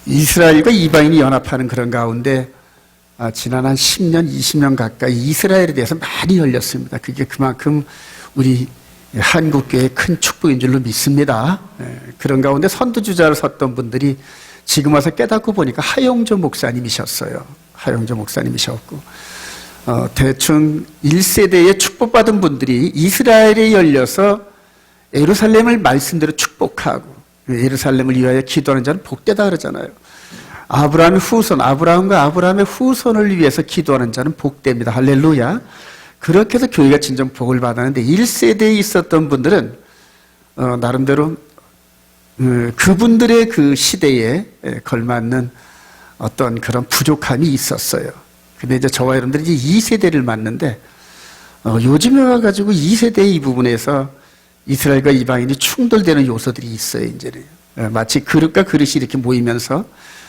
이스라엘과 이방인이 연합하는 그런 가운데 지난 한 10년, 20년 가까이 이스라엘에 대해서 많이 열렸습니다. 그게 그만큼 우리 한국교회의 큰 축복인 줄로 믿습니다. 그런 가운데 선두주자를 섰던 분들이 지금 와서 깨닫고 보니까 하용조 목사님이셨어요. 하용조 목사님이셨고 대충 1세대에 축복받은 분들이 이스라엘에 열려서 예루살렘을 말씀대로 축복하고 예루살렘을 위하여 기도하는 자는 복되다 그러잖아요. 아브라함의 후손, 아브라함과 아브라함의 후손을 위해서 기도하는 자는 복됩니다. 할렐루야. 그렇게 해서 교회가 진정 복을 받았는데 1세대에 있었던 분들은 나름대로 그분들의 그 시대에 걸맞는 어떤 그런 부족함이 있었어요. 근데 이제 저와 여러분들이 이제 2세대를 맞는데 요즘에 와가지고 2세대의 이 부분에서 이스라엘과 이방인이 충돌되는 요소들이 있어요. 이제는 마치 그릇과 그릇이 이렇게 모이면서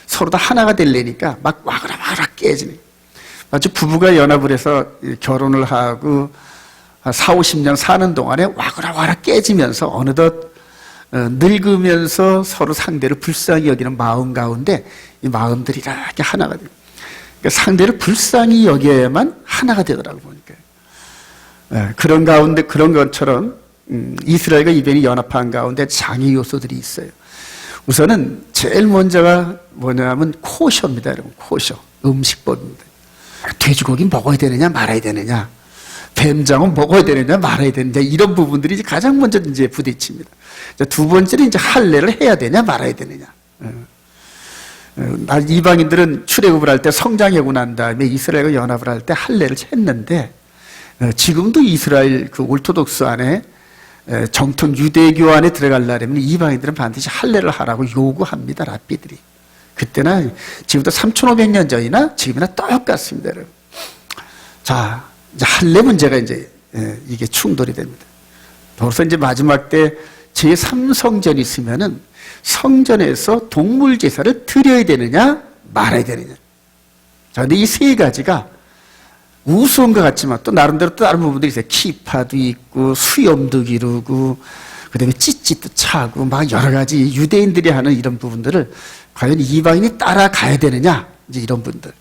서로 다 하나가 되려니까 막 와그락 깨지네. 마치 부부가 연합을 해서 결혼을 하고 4, 50년 사는 동안에 와그락 깨지면서 어느덧 늙으면서 서로 상대를 불쌍히 여기는 마음 가운데 이 마음들이 이렇게 하나가 돼요. 그러니까 상대를 불쌍히 여겨야만 하나가 되더라고 보니까. 그런 가운데 그런 것처럼 이스라엘과 이방인이 연합한 가운데 장애 요소들이 있어요. 우선은 제일 먼저가 뭐냐면 코셔입니다, 여러분. 코셔. 음식법입니다. 돼지고기 먹어야 되느냐 말아야 되느냐, 뱀장어 먹어야 되느냐 말아야 되느냐, 이런 부분들이 이제 가장 먼저 이제 부딪힙니다. 두 번째는 이제 할례를 해야 되냐 말아야 되느냐. 이방인들은 출애굽을 할 때 성장하고 난 다음에 이스라엘과 연합을 할 때 할례를 했는데 지금도 이스라엘 그 올토독스 안에 정통 유대교 안에 들어가려면 이방인들은 반드시 할례를 하라고 요구합니다. 랍비들이. 그때나 지금부터 3,500년 전이나 지금이나 똑같습니다. 여러분. 자, 이제 할례 문제가 이제 이게 충돌이 됩니다. 벌써 이제 마지막 때 제3성전이 있으면은 성전에서 동물 제사를 드려야 되느냐 말아야 되느냐. 자, 근데 이 세 가지가 우스운 것 같지만 또 나름대로 또 다른 부분들이 있어요. 키파도 있고 수염도 기르고 그다음에 찌찌도 차고 막 여러 가지 유대인들이 하는 이런 부분들을 과연 이방인이 따라가야 되느냐, 이제 이런 분들.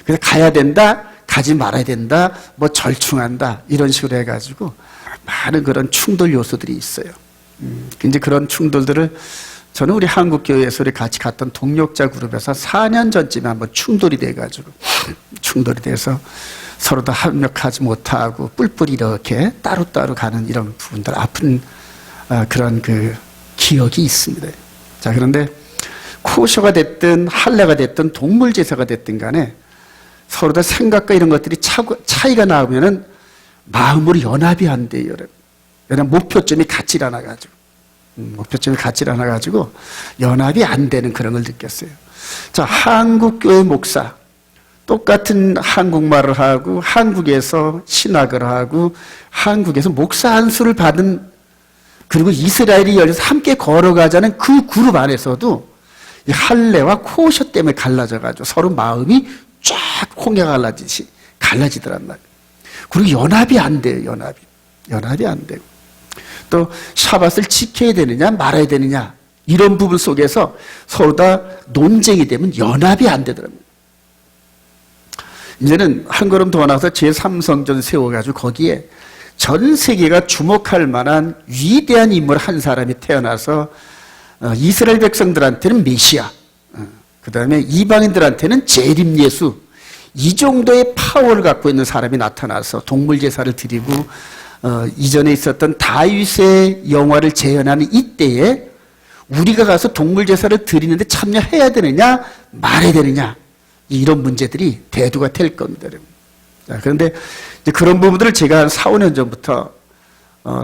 그래서 가야 된다, 가지 말아야 된다, 뭐 절충한다, 이런 식으로 해가지고 많은 그런 충돌 요소들이 있어요. 이제 그런 충돌들을 저는 우리 한국교회에서 우리 같이 갔던 동력자 그룹에서 4년 전쯤에 한번 충돌이 돼가지고 충돌이 돼서 서로 다 협력하지 못하고 뿔뿔이 이렇게 따로따로 가는 이런 부분들, 아픈 그런 그 기억이 있습니다. 자, 그런데 코셔가 됐든 할례가 됐든 동물 제사가 됐든 간에 서로 다 생각과 이런 것들이 차이가 나오면은 마음으로 연합이 안 돼요. 왜냐하면 목표점이 같지 않아가지고. 목표점이 같지 않아가지고 연합이 안 되는 그런 걸 느꼈어요. 자, 한국교회 목사. 똑같은 한국말을 하고 한국에서 신학을 하고 한국에서 목사 안수를 받은, 그리고 이스라엘이 열려서 함께 걸어가자는 그 그룹 안에서도 이 할례와 코셔 때문에 갈라져가지고 서로 마음이 쫙 홍해가 갈라지듯이 갈라지더란 말이에요. 그리고 연합이 안 돼요. 연합이 안 되고 또 샤밧을 지켜야 되느냐 말아야 되느냐 이런 부분 속에서 서로 다 논쟁이 되면 연합이 안 되더랍니다. 이제는 한 걸음 더 나가서 제3성전 세워가지고 거기에 전 세계가 주목할 만한 위대한 인물 한 사람이 태어나서 이스라엘 백성들한테는 메시아, 그 다음에 이방인들한테는 재림 예수, 이 정도의 파워를 갖고 있는 사람이 나타나서 동물 제사를 드리고 이전에 있었던 다윗의 영화를 재현하는 이때에 우리가 가서 동물 제사를 드리는데 참여해야 되느냐 말아야 되느냐, 이런 문제들이 대두가 될 겁니다. 자, 그런데 이제 그런 부분들을 제가 한 4, 5년 전부터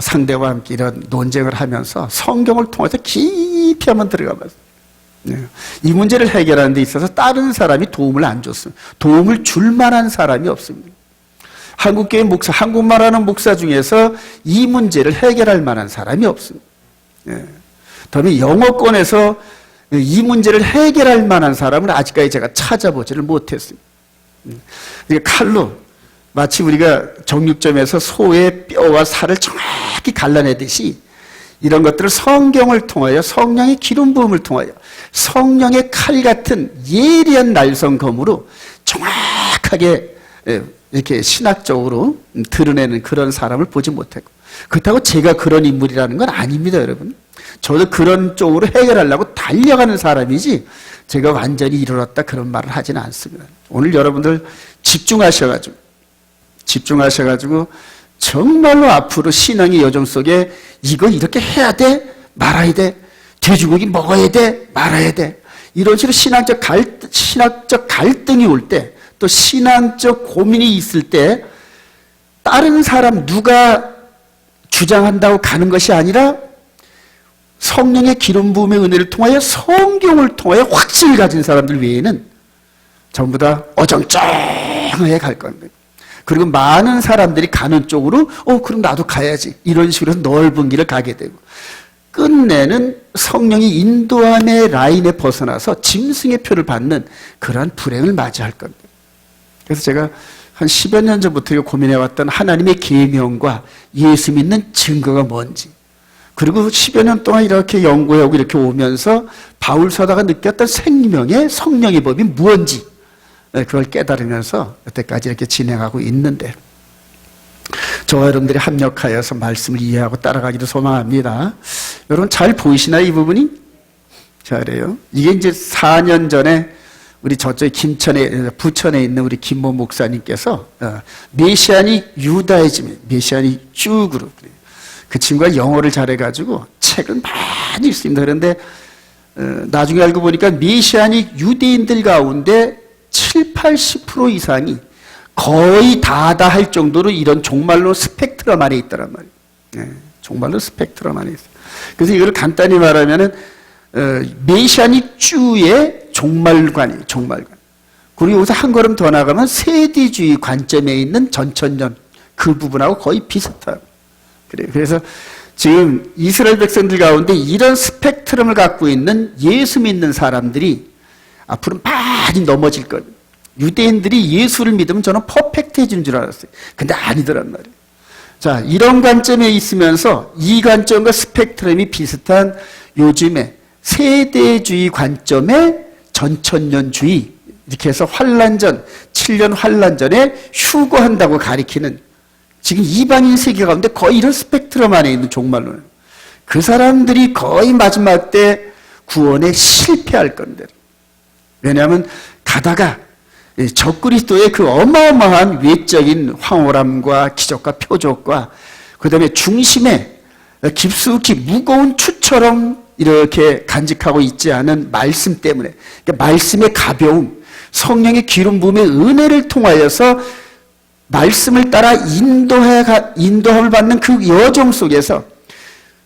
상대와 함께 이런 논쟁을 하면서 성경을 통해서 깊이 한번 들어가 봤어요. 이 문제를 해결하는 데 있어서 다른 사람이 도움을 안 줬습니다. 도움을 줄 만한 사람이 없습니다. 한국교회 목사, 한국말하는 목사 중에서 이 문제를 해결할 만한 사람이 없습니다. 다음에 영어권에서 이 문제를 해결할 만한 사람을 아직까지 제가 찾아보지를 못했습니다. 칼로 마치 우리가 정육점에서 소의 뼈와 살을 정확히 갈라내듯이 이런 것들을 성경을 통하여 성령의 기름 부음을 통하여 성령의 칼 같은 예리한 날성검으로 정확하게 이렇게 신학적으로 드러내는 그런 사람을 보지 못했고, 그렇다고 제가 그런 인물이라는 건 아닙니다, 여러분. 저도 그런 쪽으로 해결하려고 달려가는 사람이지 제가 완전히 이르렀다 그런 말을 하지는 않습니다. 오늘 여러분들 집중하셔가지고 정말로 앞으로 신앙의 여정 속에 이거 이렇게 해야 돼? 말아야 돼? 돼지고기 먹어야 돼? 말아야 돼? 이런 식으로 신학적 갈등이 올 때, 또 신앙적 고민이 있을 때 다른 사람 누가 주장한다고 가는 것이 아니라 성령의 기름 부음의 은혜를 통하여 성경을 통하여 확신을 가진 사람들 외에는 전부 다 어정쩡하게 갈 겁니다. 그리고 많은 사람들이 가는 쪽으로 그럼 나도 가야지 이런 식으로 넓은 길을 가게 되고, 끝내는 성령이 인도함의 라인에 벗어나서 짐승의 표를 받는 그러한 불행을 맞이할 겁니다. 그래서 제가 한 10여 년 전부터 고민해왔던 하나님의 계명과 예수 믿는 증거가 뭔지, 그리고 10여 년 동안 이렇게 연구하고 이렇게 오면서 바울 사도가 느꼈던 생명의 성령의 법이 무엇인지 그걸 깨달으면서 여태까지 이렇게 진행하고 있는데, 저와 여러분들이 합력하여서 말씀을 이해하고 따라가기를 소망합니다. 여러분 잘 보이시나요, 이 부분이? 잘해요. 이게 이제 4년 전에 우리 저쪽 부천에 있는 우리 김모 목사님께서 메시아닉 유다이즘, 메시아닉 주 그룹, 그 친구가 영어를 잘해가지고 책을 많이 읽습니다. 그런데 나중에 알고 보니까 메시아닉 유대인들 가운데 70~80% 이상이 거의 다다 할 정도로 이런 종말론 스펙트럼 안에 있더란 말이에요. 종말론 스펙트럼 안에 있어요. 그래서 이걸 간단히 말하면은 메시아닉 주의 종말관이에요. 종말관. 그리고 여기서 한 걸음 더 나가면 세대주의 관점에 있는 전천년, 그 부분하고 거의 비슷하고 그래요. 그래서 지금 이스라엘 백성들 가운데 이런 스펙트럼을 갖고 있는 예수 믿는 사람들이 앞으로 많이 넘어질 겁니다. 유대인들이 예수를 믿으면 저는 퍼펙트해지는 줄 알았어요. 근데 아니더란 말이에요. 자, 이런 관점에 있으면서 이 관점과 스펙트럼이 비슷한 요즘에 세대주의 관점의 전천년주의, 이렇게 해서 환란전, 7년 환란전에 휴거한다고 가리키는 지금 이방인 세계 가운데 거의 이런 스펙트럼 안에 있는 종말론은, 그 사람들이 거의 마지막 때 구원에 실패할 건데, 왜냐하면 가다가 적그리스도의 그 어마어마한 외적인 황홀함과 기적과 표적과 그 다음에 중심에 깊숙이 무거운 추처럼 이렇게 간직하고 있지 않은 말씀 때문에, 그러니까 말씀의 가벼움, 성령의 기름 부음의 은혜를 통하여서 말씀을 따라 인도함을 받는 그 여정 속에서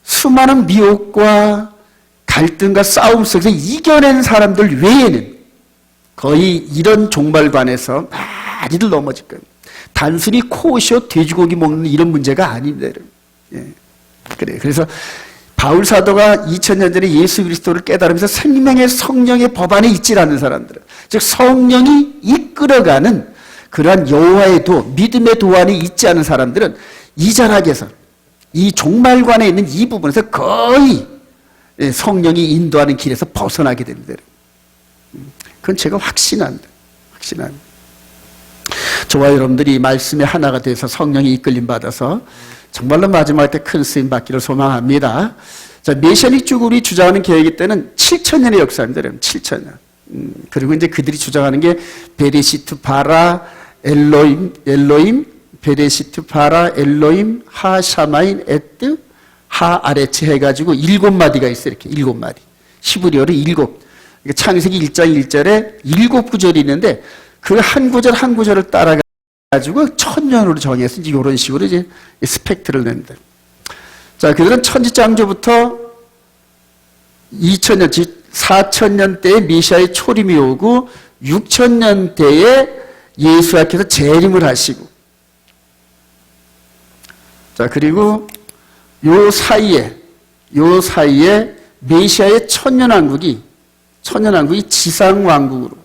수많은 미혹과 갈등과 싸움 속에서 이겨낸 사람들 외에는 거의 이런 종말관에서 많이들 넘어질 거예요. 단순히 코쇼 돼지고기 먹는 이런 문제가 아닙니다. 예. 그래서 바울 사도가 2000년 전에 예수 그리스도를 깨달으면서 생명의 성령의 법 안에 있지 않는 사람들은, 즉 성령이 이끌어가는 그러한 여호와의 도, 믿음의 도 안에 있지 않은 사람들은 이 자락에서, 이 종말관에 있는 이 부분에서 거의 성령이 인도하는 길에서 벗어나게 됩니다. 그건 제가 확신합니다. 저와 여러분들이 말씀의 하나가 돼서 성령이 이끌림 받아서 정말로 마지막 때 큰 쓰임 받기를 소망합니다. 자, 메시아닉 주국이 주장하는 계획이 때는 7,000년의 역사입니다. 여러분, 7,000년. 그리고 이제 그들이 주장하는 게 베레시트 바라 엘로임, 베레시트 바라 엘로임 하 샤마인 에뜨 하 아레츠 해가지고 7마디가 있어요. 이렇게 7마디. 히브리어로 7. 창세기 1장 1절에 7구절이 있는데 그 한 구절 한 구절을 따라가지고 1000년으로 정해서 이제 이런 식으로 이제 스펙트를 냅니다. 자, 그들은 천지창조부터 2000년, 즉 4000년 때에 메시아의 초림이 오고 6000년 때에 예수께서 재림을 하시고, 자, 그리고 요 사이에 메시아의 천년왕국이 지상왕국으로,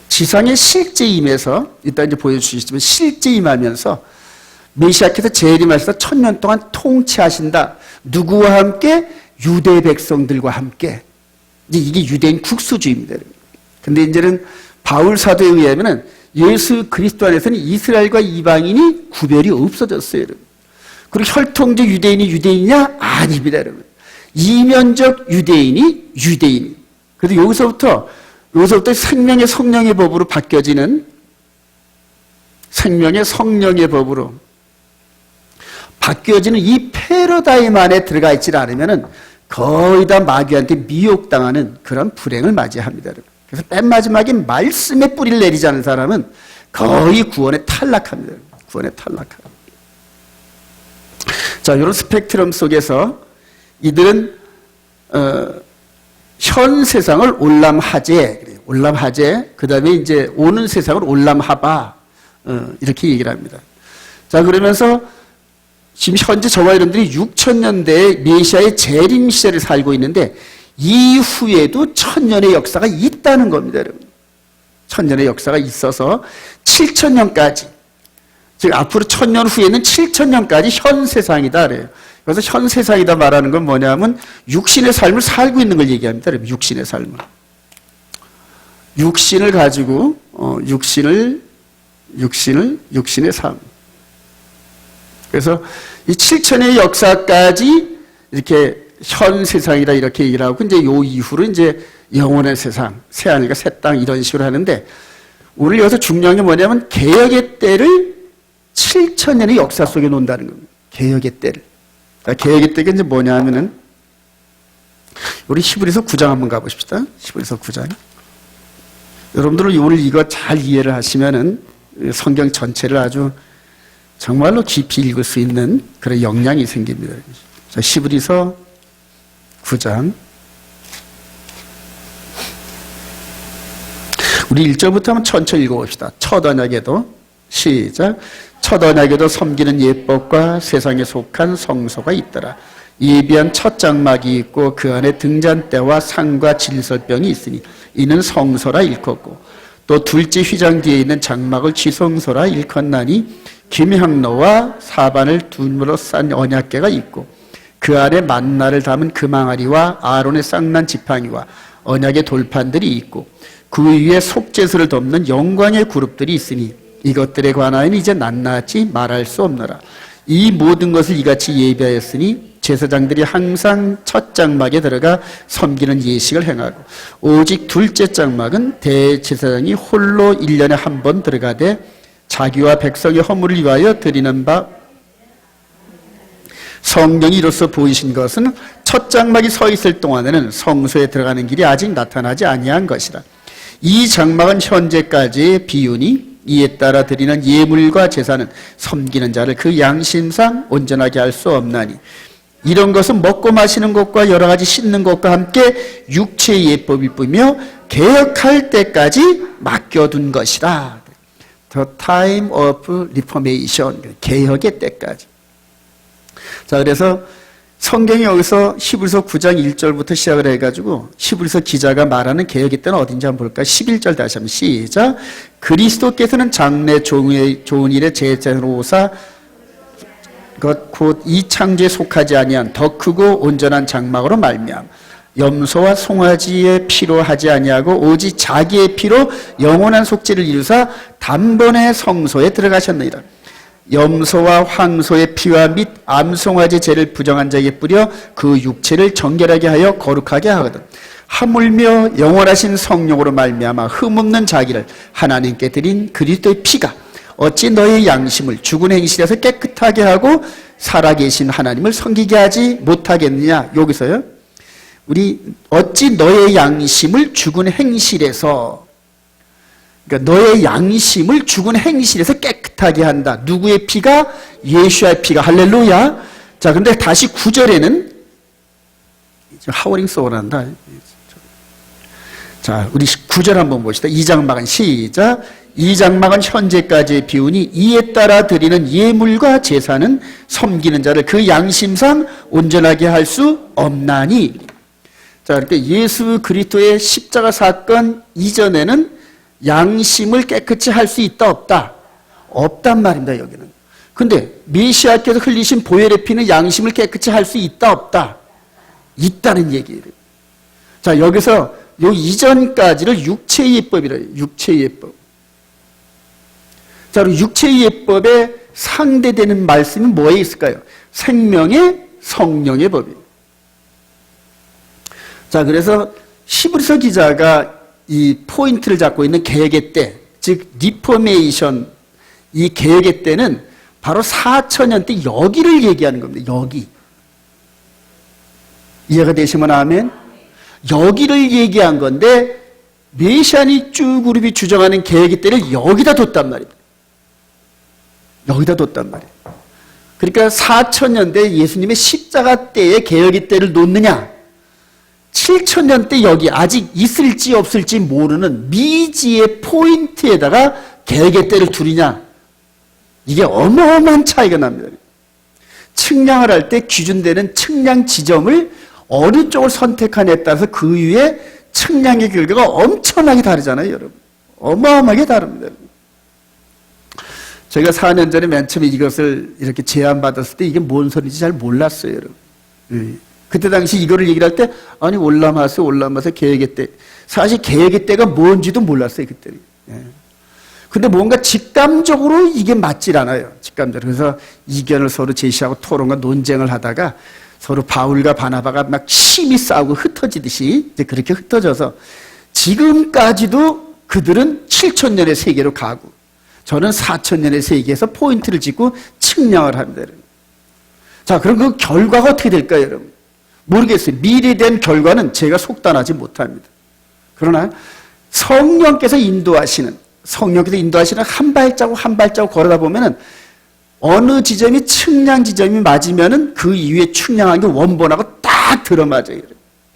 지상에 실제 임해서, 이따 이제 보여주시겠지만 실제 임하면서 메시아께서 재림하셔서 1000년 동안 통치하신다. 누구와 함께? 유대 백성들과 함께. 이제 이게 유대인 국수주의입니다. 근데 이제는 바울 사도에 의하면은 예수 그리스도 안에서는 이스라엘과 이방인이 구별이 없어졌어요, 여러분. 그리고 혈통적 유대인이 유대인이냐? 아닙니다, 여러분. 이면적 유대인이 유대인. 그래서 여기서부터 생명의 성령의 법으로 바뀌어지는 생명의 성령의 법으로 바뀌어지는 이 패러다임 안에 들어가 있지 않으면은 거의 다 마귀한테 미혹당하는 그런 불행을 맞이합니다, 여러분. 그래서 맨 마지막에 말씀의 뿌리를 내리지 않은 사람은 거의 구원에 탈락합니다. 구원에 탈락합니다. 자, 이런 스펙트럼 속에서 이들은 현 세상을 올람하제, 올람하제, 그 다음에 이제 오는 세상을 올람하바, 이렇게 얘기를 합니다. 자, 그러면서 지금 현재 저와 여러분들이 6000년대의 메시아의 재림 시대를 살고 있는데 이후에도 1000년의 역사가 있다는 겁니다, 여러분. 1000년의 역사가 있어서 7000년까지, 즉 앞으로 1000년 후에는 7000년까지 현 세상이다 그래요. 그래서 현 세상이다 말하는 건 뭐냐면 육신의 삶을 살고 있는 걸 얘기합니다, 여러분. 육신의 삶을. 육신을 가지고 육신의 삶. 그래서 이 7000년의 역사까지 이렇게 현 세상이라 이렇게 얘기를 하고, 이제 요 이후로 이제 영원의 세상, 새하늘과 새 땅 이런 식으로 하는데, 오늘 여기서 중요한 게 뭐냐면 개혁의 때를 7000년의 역사 속에 놓는다는 겁니다. 개혁의 때를. 그러니까 개혁의 때가 이제 뭐냐 하면은, 우리 히브리서 9장 한번 가보십시다. 히브리서 9장. 여러분들은 오늘 이거 잘 이해를 하시면은 성경 전체를 아주 정말로 깊이 읽을 수 있는 그런 역량이 생깁니다. 자, 히브리서 9장. 우리 1절부터 한번 천천히 읽어봅시다. 첫 언약에도, 시작. 첫 언약에도 섬기는 예법과 세상에 속한 성소가 있더라. 예비한 첫 장막이 있고 그 안에 등잔대와 상과 질설병이 있으니 이는 성소라 일컫고, 또 둘째 휘장 뒤에 있는 장막을 지성소라 일컫나니 김향로와 사반을 둠으로 싼 언약궤가 있고 그 안에 만나를 담은 금항아리와 아론의 쌍난 지팡이와 언약의 돌판들이 있고 그 위에 속죄소를 덮는 영광의 그룹들이 있으니 이것들에 관하여는 이제 낱낱이 말할 수 없노라. 이 모든 것을 이같이 예비하였으니 제사장들이 항상 첫 장막에 들어가 섬기는 예식을 행하고, 오직 둘째 장막은 대제사장이 홀로 1년에 한 번 들어가되 자기와 백성의 허물을 위하여 드리는 바, 성령이 이로써 보이신 것은 첫 장막이 서 있을 동안에는 성소에 들어가는 길이 아직 나타나지 아니한 것이라. 이 장막은 현재까지의 비유니 이에 따라 드리는 예물과 제사는 섬기는 자를 그 양심상 온전하게 할 수 없나니 이런 것은 먹고 마시는 것과 여러 가지 씻는 것과 함께 육체의 예법일 뿐이며 개혁할 때까지 맡겨둔 것이다. The time of reformation, 개혁의 때까지. 자, 그래서 성경이 여기서 히브리서 9장 1절부터 시작을 해가지고 히브리서 기자가 말하는 개혁의 때는 어딘지 한번 볼까요? 11절 다시 한번 시작. 그리스도께서는 장래 좋은 일에 제자로 오사 곧 이 창조에 속하지 아니한 더 크고 온전한 장막으로 말미암아 염소와 송아지의 피로 하지 아니하고 오직 자기의 피로 영원한 속죄를 이루사 단번에 성소에 들어가셨느니라. 염소와 황소의 피와 및 암송아지 죄를 부정한 자에게 뿌려 그 육체를 정결하게 하여 거룩하게 하거든. 하물며 영원하신 성령으로 말미암아 흠없는 자기를 하나님께 드린 그리스도의 피가 어찌 너의 양심을 죽은 행실에서 깨끗하게 하고 살아계신 하나님을 섬기게 하지 못하겠느냐. 여기서요, 우리 어찌 너의 양심을 죽은 행실에서, 그러니까 너의 양심을 죽은 행실에서 깨끗하게 한다. 누구의 피가? 예수의 피가. 할렐루야. 자, 근데 다시 9절에는 하워링 소원한다. 자, 우리 9절 한번 봅시다. 이 장막은 시작. 이 장막은 현재까지의 비유니 이에 따라 드리는 예물과 제사는 섬기는 자를 그 양심상 온전하게 할 수 없나니. 자, 그러니까 예수 그리스도의 십자가 사건 이전에는 양심을 깨끗이 할 수 있다 없다? 없단 말입니다, 여기는. 근데 메시아께서 흘리신 보혈의 피는 양심을 깨끗이 할 수 있다 없다? 있다는 얘기예요. 자, 여기서 요 이전까지를 육체의 예법이래요. 육체의 예법. 자, 그럼 육체의 예법에 상대되는 말씀이 뭐에 있을까요? 생명의 성령의 법이에요. 자, 그래서 히브리서 기자가 이 포인트를 잡고 있는 개혁의 때, 즉 리포메이션, 이 개혁의 때는 바로 4000년 때 여기를 얘기하는 겁니다. 여기. 이해가 되시면 아멘? 여기를 얘기한 건데 메시아닉 주 그룹이 주장하는 개혁의 때를 여기다 뒀단 말입니다. 여기다 뒀단 말이에요. 그러니까 4000년대 예수님의 십자가 때에 개혁의 때를 놓느냐, 7000년 때 여기 아직 있을지 없을지 모르는 미지의 포인트에다가 개혁의 때를 두느냐, 이게 어마어마한 차이가 납니다. 측량을 할 때 기준되는 측량 지점을 어느 쪽을 선택하냐에 따라서 그 위에 측량의 결과가 엄청나게 다르잖아요, 여러분. 어마어마하게 다릅니다. 저희가 4년 전에 맨 처음에 이것을 이렇게 제안받았을 때 이게 뭔 소리인지 잘 몰랐어요, 여러분. 그때 당시 이거를 얘기를 할 때, 아니, 올라마서 개혁의 때. 사실 개혁의 때가 뭔지도 몰랐어요, 그때는. 근데 뭔가 직감적으로 이게 맞질 않아요, 직감적으로. 그래서 이견을 서로 제시하고 토론과 논쟁을 하다가 서로 바울과 바나바가 막 심히 싸우고 흩어지듯이 이제 그렇게 흩어져서 지금까지도 그들은 7000년의 세계로 가고 저는 4000년의 세계에서 포인트를 짓고 측량을 합니다. 자, 그럼 그 결과가 어떻게 될까요, 여러분? 모르겠어요. 미래된 결과는 제가 속단하지 못합니다. 그러나 성령께서 인도하시는 한 발자국 한 발자국 걸어다 보면은 어느 지점이 측량 지점이 맞으면은 그 이후에 측량한 게 원본하고 딱 들어맞아요.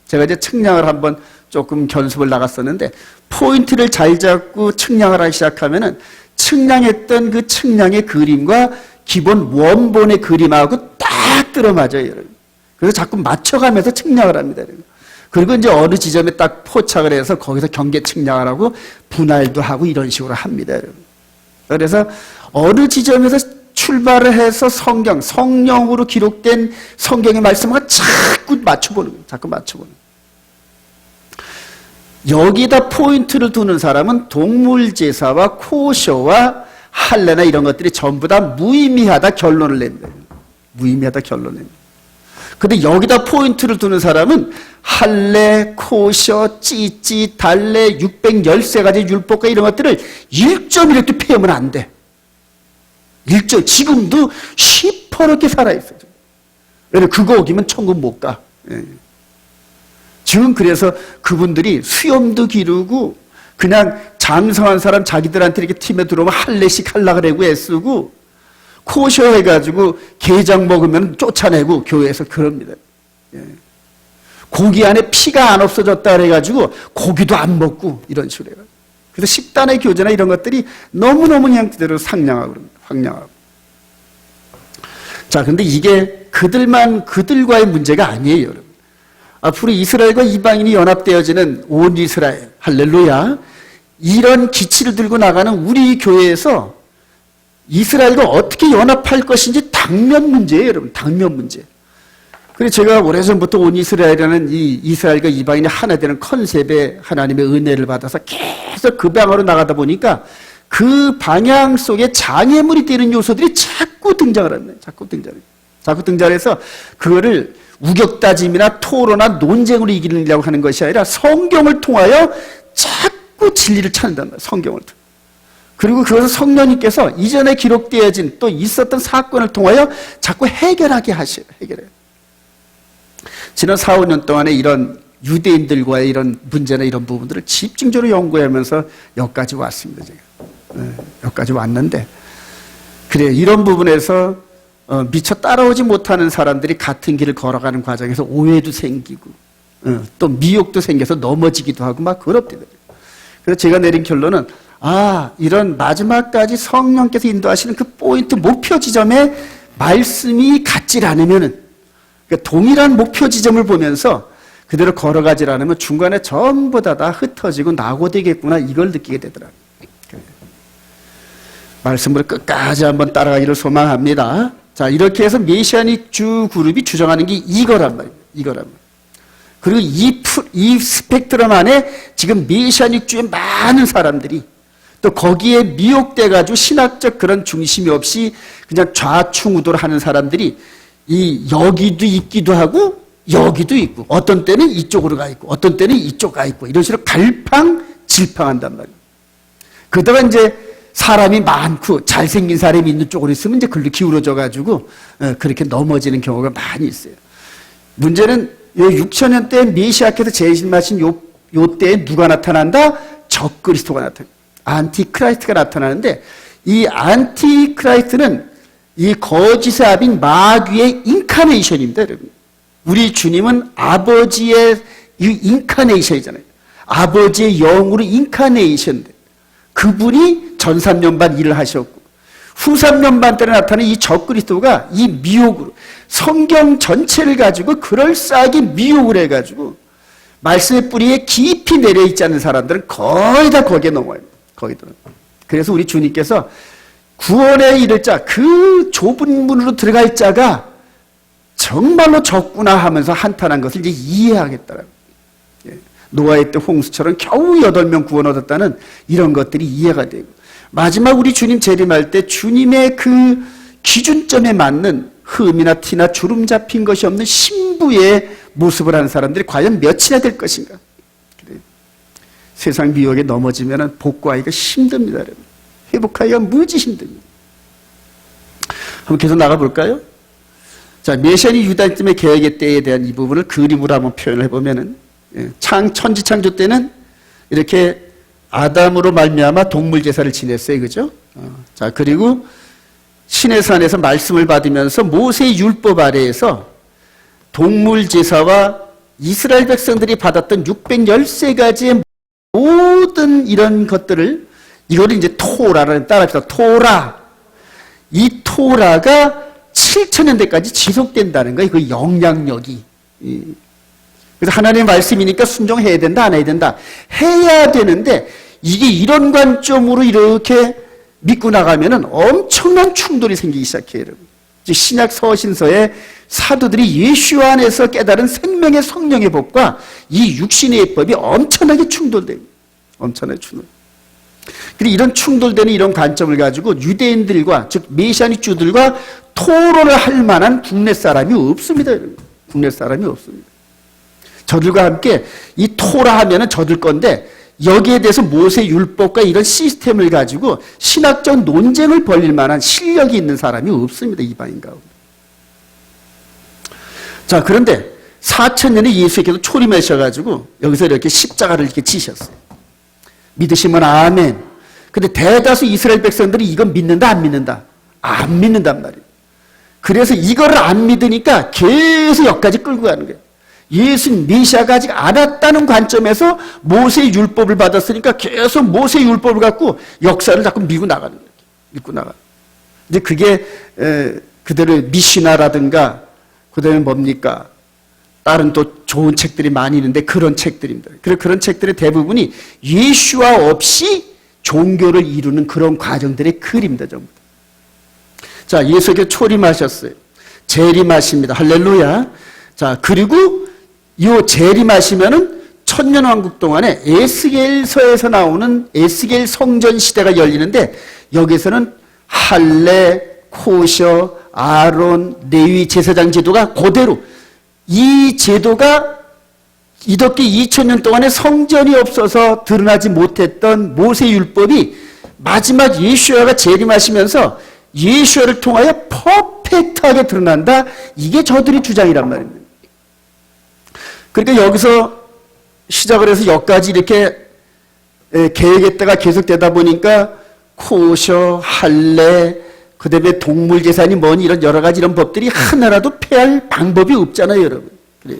제가 이제 측량을 한번 조금 견습을 나갔었는데 포인트를 잘 잡고 측량을 하기 시작하면은 측량했던 그 측량의 그림과 기본 원본의 그림하고 딱 들어맞아요, 여러분. 그래서 자꾸 맞춰가면서 측량을 합니다, 여러분. 그리고 이제 어느 지점에 딱 포착을 해서 거기서 경계 측량을 하고 분할도 하고 이런 식으로 합니다, 여러분. 그래서 어느 지점에서 출발을 해서 성령으로 기록된 성경의 말씀과 자꾸 맞춰보는 거예요. 자꾸 맞춰보는 거예요. 여기다 포인트를 두는 사람은 동물제사와 코셔와 할례나 이런 것들이 전부 다 무의미하다 결론을 냅니다. 무의미하다 결론을 냅니다. 근데 여기다 포인트를 두는 사람은 할례, 코셔, 찌찌, 달례, 613가지 율법과 이런 것들을 1.1도 피하면 안 돼. 지금도 시퍼렇게 살아있어요. 왜냐면 그거 어기면 천국 못 가. 지금 그래서 그분들이 수염도 기르고 그냥 장성한 사람 자기들한테 이렇게 팀에 들어오면 할례씩 하려고 그러고 애쓰고 코셔 해가지고 게장 먹으면 쫓아내고 교회에서 그럽니다. 고기 안에 피가 안 없어졌다 그래가지고 고기도 안 먹고 이런 식으로 해요. 그래서 식단의 교제나 이런 것들이 너무너무 그냥 그대로 상냥하고 그럽니다. 황량하고. 자, 근데 이게 그들과의 문제가 아니에요, 여러분. 앞으로 이스라엘과 이방인이 연합되어지는 온 이스라엘, 할렐루야. 이런 기치를 들고 나가는 우리 교회에서 이스라엘과 어떻게 연합할 것인지 당면 문제예요, 여러분. 당면 문제. 그래서 제가 오래전부터 온 이스라엘이라는 이 이스라엘과 이방인이 하나 되는 컨셉에 하나님의 은혜를 받아서 계속 그 방향으로 나가다 보니까 그 방향 속에 장애물이 되는 요소들이 자꾸 등장을 합니다. 자꾸 등장해서 그거를 우격다짐이나 토론이나 논쟁으로 이기려고 하는 것이 아니라 성경을 통하여 자꾸 진리를 찾는단 말이에요. 성경을 통해. 그리고 그것을 성령님께서 이전에 기록되어진 또 있었던 사건을 통하여 자꾸 해결하게 하셔요. 지난 4, 5년 동안에 이런 유대인들과의 이런 문제나 이런 부분들을 집중적으로 연구하면서 여기까지 왔습니다. 제가. 여기까지 왔는데 그래요. 이런 부분에서 미처 따라오지 못하는 사람들이 같은 길을 걸어가는 과정에서 오해도 생기고 또 미혹도 생겨서 넘어지기도 하고 막 그렇대요. 그래서 제가 내린 결론은 이런 마지막까지 성령께서 인도하시는 그 포인트 목표 지점에 말씀이 같질 않으면은 그러니까 동일한 목표 지점을 보면서 그대로 걸어가질 않으면 중간에 전부 다 흩어지고 낙오되겠구나 이걸 느끼게 되더라고요. 말씀을 끝까지 한번 따라가기를 소망합니다. 자, 이렇게 해서 메시아닉 주 그룹이 주장하는 게 이거란 말이에요. 이거란 말이에요. 그리고 이 스펙트럼 안에 지금 메시아닉 주의 많은 사람들이 또 거기에 미혹돼가지고 신학적 그런 중심이 없이 그냥 좌충우돌 하는 사람들이 여기도 있기도 하고 여기도 있고 어떤 때는 이쪽으로 가 있고 어떤 때는 이쪽 가 있고 이런 식으로 갈팡질팡한단 말이에요. 그러다가 이제 사람이 많고 잘생긴 사람이 있는 쪽으로 있으면 이제 글로 기울어져가지고 그렇게 넘어지는 경우가 많이 있어요. 문제는 요 6천년 때 메시아께서 재림하신 요 때에 누가 나타난다? 적그리스도가 나타난다. 안티크라이스트가 나타나는데 이 안티크라이스트는 이 거짓의 아비인 마귀의 인카네이션입니다, 여러분. 우리 주님은 아버지의 인카네이션이잖아요. 아버지의 영으로 인카네이션. 그분이 전 3년 반 일을 하셨고 후 3년 반 때에 나타나는 이 적그리스도가 이 미혹으로 성경 전체를 가지고 그럴싸하게 미혹을 해가지고 말씀의 뿌리에 깊이 내려있지 않는 사람들은 거의 다 거기에 넘어요. 거기도. 그래서 우리 주님께서 구원에 이를 자, 그 좁은 문으로 들어갈 자가 정말로 적구나 하면서 한탄한 것을 이제 이해하겠더라고요. 노아의 때 홍수처럼 겨우 8명 구원 얻었다는 이런 것들이 이해가 되고 마지막 우리 주님 재림할 때 주님의 그 기준점에 맞는 흠이나 티나 주름 잡힌 것이 없는 신부의 모습을 하는 사람들이 과연 몇이나 될 것인가. 그래요. 세상 미혹에 넘어지면 복구하기가 힘듭니다. 여러분. 회복하기가 무지 힘듭니다. 한번 계속 나가볼까요? 자, 메시아니 유다인즘의 개혁의 때에 대한 이 부분을 그림으로 한번 표현을 해보면은 천지창조 때는 이렇게 아담으로 말미암아 동물 제사를 지냈어요, 그죠? 자, 그리고 시내산에서 말씀을 받으면서 모세의 율법 아래에서 동물 제사와 이스라엘 백성들이 받았던 613가지의 모든 이런 것들을 이거를 이제 토라라는 따라합시다. 토라. 이 토라가 7,000년대까지 지속된다는 거예요. 그 영향력이. 그래서 하나님의 말씀이니까 순종해야 된다, 안 해야 된다. 해야 되는데 이게 이런 관점으로 이렇게 믿고 나가면은 엄청난 충돌이 생기기 시작해요, 여러분. 신약 서신서에 사도들이 예수 안에서 깨달은 생명의 성령의 법과 이 육신의 법이 엄청나게 충돌돼요. 엄청나게 충돌. 그리고 이런 충돌되는 이런 관점을 가지고 유대인들과 즉 메시아닉 주들과 토론을 할 만한 국내 사람이 없습니다, 여러분. 국내 사람이 없습니다. 저들과 함께 이 토라 하면은 저들 건데 여기에 대해서 모세 율법과 이런 시스템을 가지고 신학적 논쟁을 벌일 만한 실력이 있는 사람이 없습니다. 이방인 가운데. 자, 그런데 4,000년에 예수께서 초림하셔가지고 여기서 이렇게 십자가를 이렇게 지셨어요. 믿으시면 아멘. 근데 대다수 이스라엘 백성들이 이건 믿는다, 안 믿는다? 안 믿는단 말이에요. 그래서 이거를 안 믿으니까 계속 여기까지 끌고 가는 거예요. 예수님 메시아가 아직 안 왔다는 관점에서 모세의 율법을 받았으니까 계속 모세의 율법을 갖고 역사를 자꾸 밀고 나가는 거예요. 밀고 나가. 이제 그게 그대로 미시나라든가 그다음에 뭡니까? 다른 또 좋은 책들이 많이 있는데 그런 책들입니다. 그런 책들의 대부분이 예수와 없이 종교를 이루는 그런 과정들의 글입니다. 전부. 자, 예수께 초림하셨어요. 재림하십니다. 할렐루야. 자, 그리고 이 재림하시면은 천년왕국 동안에 에스겔서에서 나오는 에스겔 성전 시대가 열리는데 여기서는 할례, 코셔, 아론, 레위 제사장 제도가 그대로 이 제도가 이렇게 2000년 동안에 성전이 없어서 드러나지 못했던 모세 율법이 마지막 예수야가 재림하시면서 예수야를 통하여 퍼펙트하게 드러난다. 이게 저들의 주장이란 말입니다. 그러니까 여기서 시작을 해서 여기까지 이렇게 계획했다가 계속되다 보니까 코셔, 할례, 그 다음에 동물 재산이 뭐니 이런 여러 가지 이런 법들이 하나라도 폐할 방법이 없잖아요, 여러분. 그래요.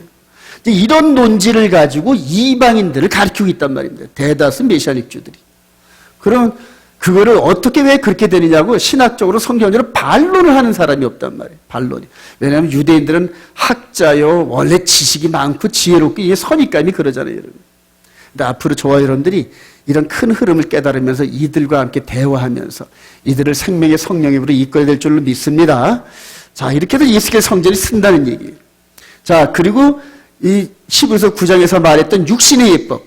이런 논지를 가지고 이방인들을 가르치고 있단 말입니다. 대다수 메시아닉주들이. 그럼 그거를 어떻게 왜 그렇게 되느냐고 신학적으로 성경적으로 반론을 하는 사람이 없단 말이에요. 반론이. 왜냐하면 유대인들은 학자요, 원래 지식이 많고 지혜롭고 이게 선입감이 그러잖아요, 여러분. 근데 앞으로 저와 여러분들이 이런 큰 흐름을 깨달으면서 이들과 함께 대화하면서 이들을 생명의 성령으로 이끌어야 될 줄로 믿습니다. 자, 이렇게 해서 예수께서 성전이 쓴다는 얘기예요. 자, 그리고 이 히브리서 9장에서 말했던 육신의 예법,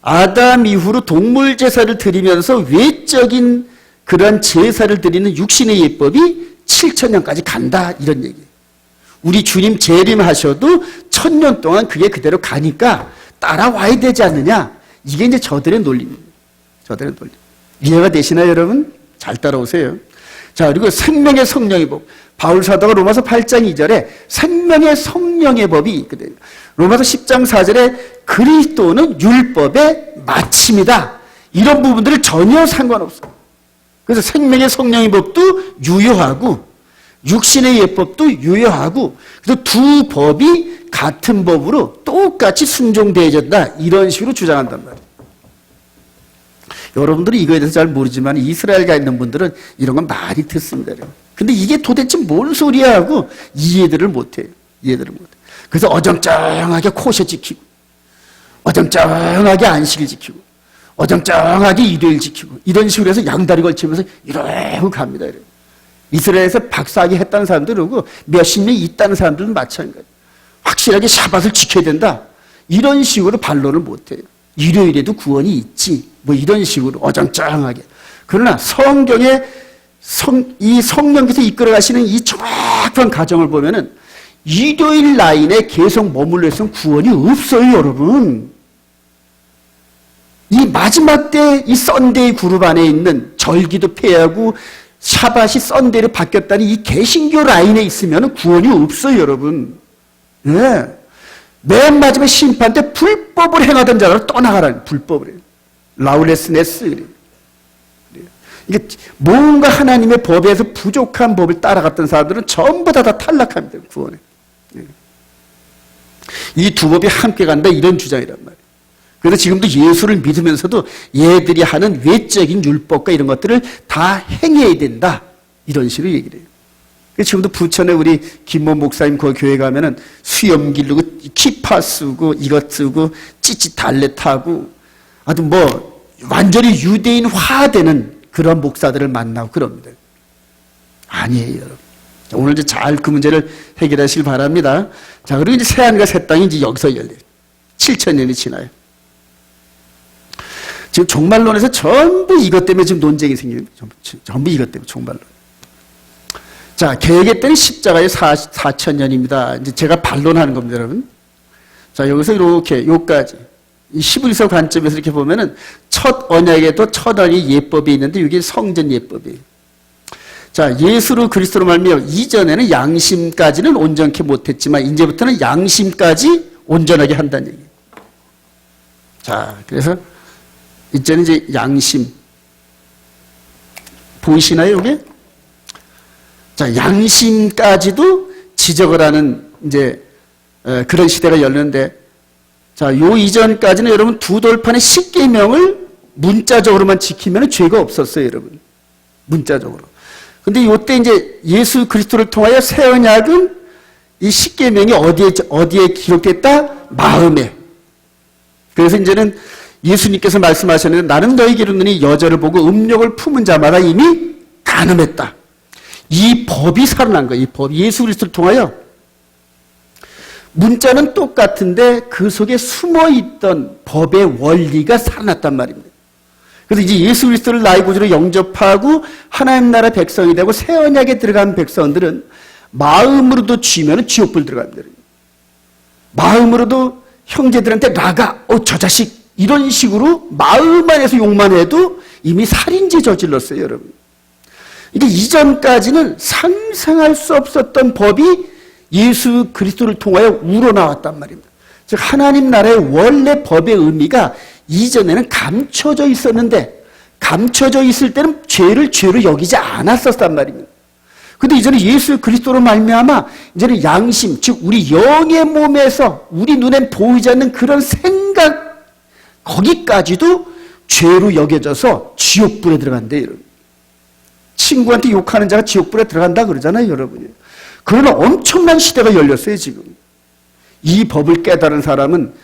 아담 이후로 동물 제사를 드리면서 외적인 그런 제사를 드리는 육신의 예법이 7,000년까지 간다, 이런 얘기예요. 우리 주님 재림하셔도 1,000년 동안 그게 그대로 가니까 따라와야 되지 않느냐, 이게 이제 저들의 논리입니다. 저들의 논리. 이해가 되시나요, 여러분? 잘 따라오세요. 자, 그리고 생명의 성령의 법. 바울 사도가 로마서 8장 2절에 생명의 성령의 법이 있거든요. 로마서 10장 4절에 그리스도는 율법의 마침이다. 이런 부분들을 전혀 상관없어요. 그래서 생명의 성령의 법도 유효하고 육신의 예법도 유효하고, 그래서 두 법이 같은 법으로 똑같이 순종되어졌다, 이런 식으로 주장한단 말이에요. 여러분들이 이거에 대해서 잘 모르지만 이스라엘 가 있는 분들은 이런 건 많이 듣습니다. 근데 이게 도대체 뭔 소리야 하고 이해들을 못해요. 이해들을 못해요. 그래서 어정쩡하게 코셔 지키고, 어정쩡하게 안식일 지키고, 어정쩡하게 일요일 지키고, 이런 식으로 해서 양다리 걸치면서 이러고 갑니다. 이러고. 이스라엘에서 박사학위 했다는 사람도 그러고 몇십 명 있다는 사람들은 마찬가지예요. 확실하게 샤밧을 지켜야 된다, 이런 식으로 반론을 못해요. 일요일에도 구원이 있지, 뭐 이런 식으로 어정쩡하게. 그러나 성경에 이 성령께서 이끌어 가시는 이 정확한 가정을 보면은 일요일 라인에 계속 머물러 있으면 구원이 없어요, 여러분. 이 마지막 때 이 썬데이 그룹 안에 있는 절기도 폐하고 샤밧이 썬데이로 바뀌었다는 이 개신교 라인에 있으면 구원이 없어요, 여러분. 예. 맨 마지막 심판 때 불법을 행하던 자로 떠나가라는, 불법을 해요. 라울레스네스. 이게 뭔가 하나님의 법에서 부족한 법을 따라갔던 사람들은 전부 다 탈락합니다, 구원에. 예. 이 두 법이 함께 간다, 이런 주장이란 말이에요. 그래서 지금도 예수를 믿으면서도 얘들이 하는 외적인 율법과 이런 것들을 다 행해야 된다, 이런 식으로 얘기를 해요. 지금도 부천에 우리 김모 목사님 그 교회 가면은 수염 기르고 키파 쓰고 이것 쓰고 찌찌 달래 타고 아주 뭐 완전히 유대인화되는 그런 목사들을 만나고 그럽니다. 아니에요, 여러분. 오늘 이제 잘 그 문제를 해결하시길 바랍니다. 자, 그리고 이제 새하늘과 새 땅이 이제 여기서 열려요. 7,000년이 지나요. 지금 종말론에서 전부 이것 때문에 지금 논쟁이 생깁니다. 전부 이것 때문에 종말론. 자, 계획의 때는 십자가의 4,000년입니다. 이제 제가 반론하는 겁니다, 여러분. 자, 여기서 이렇게, 요까지. 이 히브리서 관점에서 이렇게 보면은 첫 언약에도 첫 언약의 예법이 있는데 이게 성전 예법이에요. 자, 예수로 그리스도로 말미암아 이전에는 양심까지는 온전케 못했지만 이제부터는 양심까지 온전하게 한다는 얘기예요. 자, 그래서 이제는 이제 양심. 보이시나요, 이게? 자, 양심까지도 지적을 하는 이제 그런 시대가 열렸는데, 자, 요 이전까지는 여러분 두 돌판의 십계명을 문자적으로만 지키면 죄가 없었어요, 여러분. 문자적으로. 근데 요때 이제 예수 그리스도를 통하여 새 언약은 이 십계명이 어디에 기록됐다? 마음에. 그래서 이제는 예수님께서 말씀하셨는데 나는 너에게 이르노니 여자를 보고 음욕을 품은 자마다 이미 간음했다. 이 법이 살아난 거예요. 이 법. 예수 그리스도를 통하여 문자는 똑같은데 그 속에 숨어있던 법의 원리가 살아났단 말입니다. 그래서 이제 예수 그리스도를 나의 구주로 영접하고 하나님 나라 백성이 되고 새 언약에 들어간 백성들은 마음으로도 쥐면 지옥불 들어갑니다. 마음으로도 형제들한테 나가, 저 자식, 이런 식으로 마음 안에서 욕만 해도 이미 살인죄 저질렀어요, 여러분. 이게 이전까지는 상상할 수 없었던 법이 예수 그리스도를 통하여 우러나왔단 말입니다. 즉 하나님 나라의 원래 법의 의미가 이전에는 감춰져 있었는데 감춰져 있을 때는 죄를 죄로 여기지 않았었단 말입니다. 근데 이제는 예수 그리스도로 말미암아 이제는 양심, 즉 우리 영의 몸에서 우리 눈엔 보이지 않는 그런 생각, 거기까지도 죄로 여겨져서 지옥불에 들어간대요, 여러분. 친구한테 욕하는 자가 지옥불에 들어간다 그러잖아요, 여러분이. 그러나 엄청난 시대가 열렸어요, 지금. 이 법을 깨달은 사람은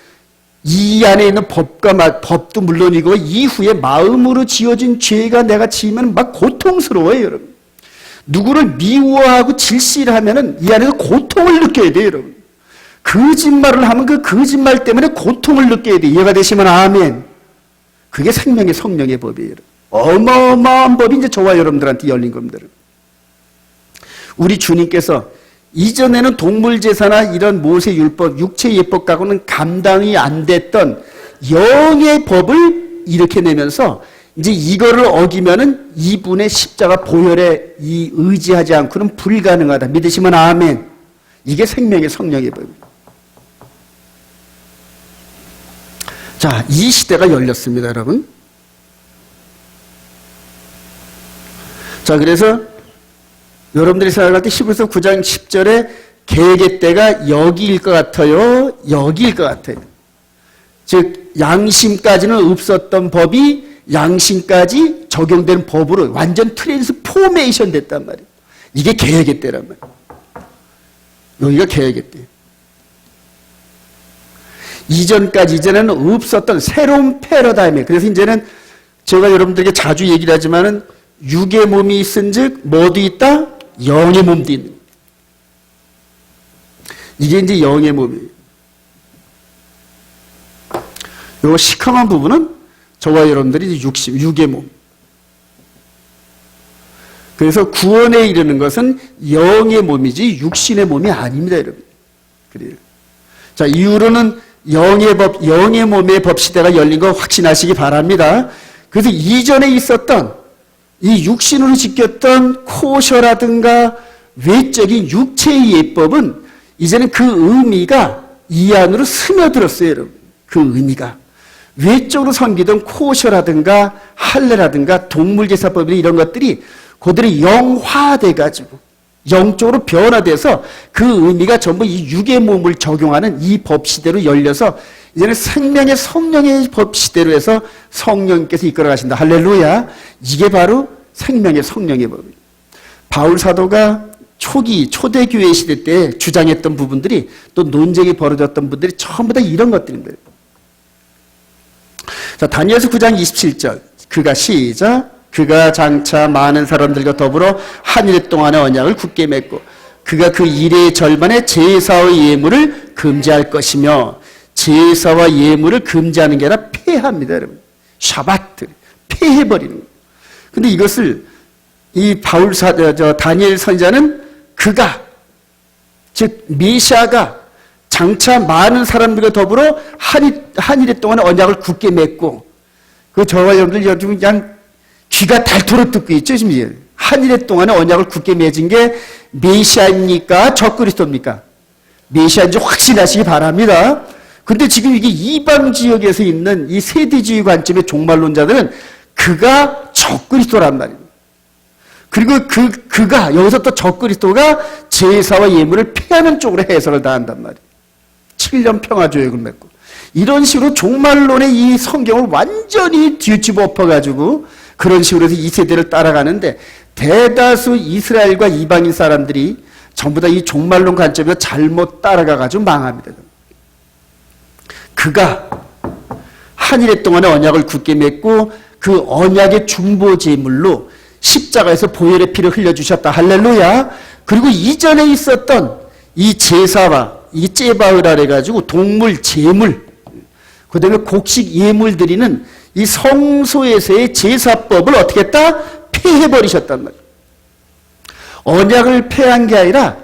이 안에 있는 법도 물론이고 이후에 마음으로 지어진 죄가 내가 지으면 막 고통스러워요, 여러분. 누구를 미워하고 질시하면은 이 안에서 고통을 느껴야 돼요, 여러분. 거짓말을 하면 그 거짓말 때문에 고통을 느껴야 돼요. 이해가 되시면 아멘. 그게 생명의 성령의 법이에요, 여러분. 어마어마한 법이 이제 저와 여러분들한테 열린 겁니다. 우리 주님께서 이전에는 동물제사나 이런 모세율법, 육체예법 갖고는 감당이 안 됐던 영의 법을 이렇게 내면서 이제 이거를 어기면은 이분의 십자가 보혈에 이 의지하지 않고는 불가능하다. 믿으시면 아멘. 이게 생명의 성령의 법입니다. 자, 이 시대가 열렸습니다, 여러분. 자, 그래서 여러분들이 생각할 때 히브리서 9장 10절에 계획의 때가 여기일 것 같아요. 여기일 것 같아요. 즉 양심까지는 없었던 법이 양심까지 적용되는 법으로 완전 트랜스포메이션 됐단 말이에요. 이게 계획의 때란 말이에요. 여기가 계획의 때. 이전에는 없었던 새로운 패러다임에, 그래서 이제는 제가 여러분들에게 자주 얘기를 하지만은 육의 몸이 있은즉 뭐도 있다? 영의 몸도 있는. 이게 이제 영의 몸이에요. 요 시커먼 부분은 저와 여러분들이 육의 몸. 그래서 구원에 이르는 것은 영의 몸이지 육신의 몸이 아닙니다, 여러분. 그래요. 자, 이후로는 영의 몸의 법 시대가 열린 거 확신하시기 바랍니다. 그래서 이전에 있었던 이 육신으로 지켰던 코셔라든가 외적인 육체의 예법은 이제는 그 의미가 이 안으로 스며들었어요, 여러분. 그 의미가. 외적으로 섬기던 코셔라든가 할례라든가 동물제사법이나 이런 것들이 그들이 영화돼가지고 영적으로 변화돼서 그 의미가 전부 이 육의 몸을 적용하는 이 법 시대로 열려서 이제는 생명의 성령의 법 시대로 해서 성령께서 이끌어 가신다. 할렐루야. 이게 바로 생명의 성령의 법입니다. 바울 사도가 초대교회 시대 때 주장했던 부분들이 또 논쟁이 벌어졌던 분들이 전부 다 이런 것들입니다. 자, 다니엘서 9장 27절. 그가 장차 많은 사람들과 더불어 한 일 동안의 언약을 굳게 맺고 그가 그 일의 절반에 제사와 예물을 금지할 것이며, 제사와 예물을 금지하는 게 아니라 폐합니다, 여러분. 샤바트, 폐해버리는 거예요. 근데 이것을 이 다니엘 선지자는 그가, 즉 메시아가 장차 많은 사람들과 더불어 한 일의 동안의 언약을 굳게 맺고, 그 저와 여러분들 요즘 그냥 귀가 닳도록 듣고 있죠, 지금. 한 일의 동안의 언약을 굳게 맺은 게 메시아입니까? 적그리스도입니까? 메시아인지 확신하시기 바랍니다. 근데 지금 이게 이방 지역에서 있는 이 세대주의 관점의 종말론자들은 그가 적그리스도란 말입니다. 그리고 그가 여기서 또 적그리스도가 제사와 예물을 폐하는 쪽으로 해석을 다 한단 말이에요. 7년 평화조약을 맺고 이런 식으로 종말론의 이 성경을 완전히 뒤집어 엎어가지고 그런 식으로 해서 이 세대를 따라가는데, 대다수 이스라엘과 이방인 사람들이 전부 다 이 종말론 관점에서 잘못 따라가가지고 망합니다. 그가 한 일 동안의 언약을 굳게 맺고 그 언약의 중보제물로 십자가에서 보혈의 피를 흘려주셨다. 할렐루야. 그리고 이전에 있었던 이 제사와 이 제바흐라 해가지고 동물 제물, 그 다음에 곡식 예물 드리는 이 성소에서의 제사법을 어떻게 했다? 폐해버리셨단 말이에요. 언약을 폐한 게 아니라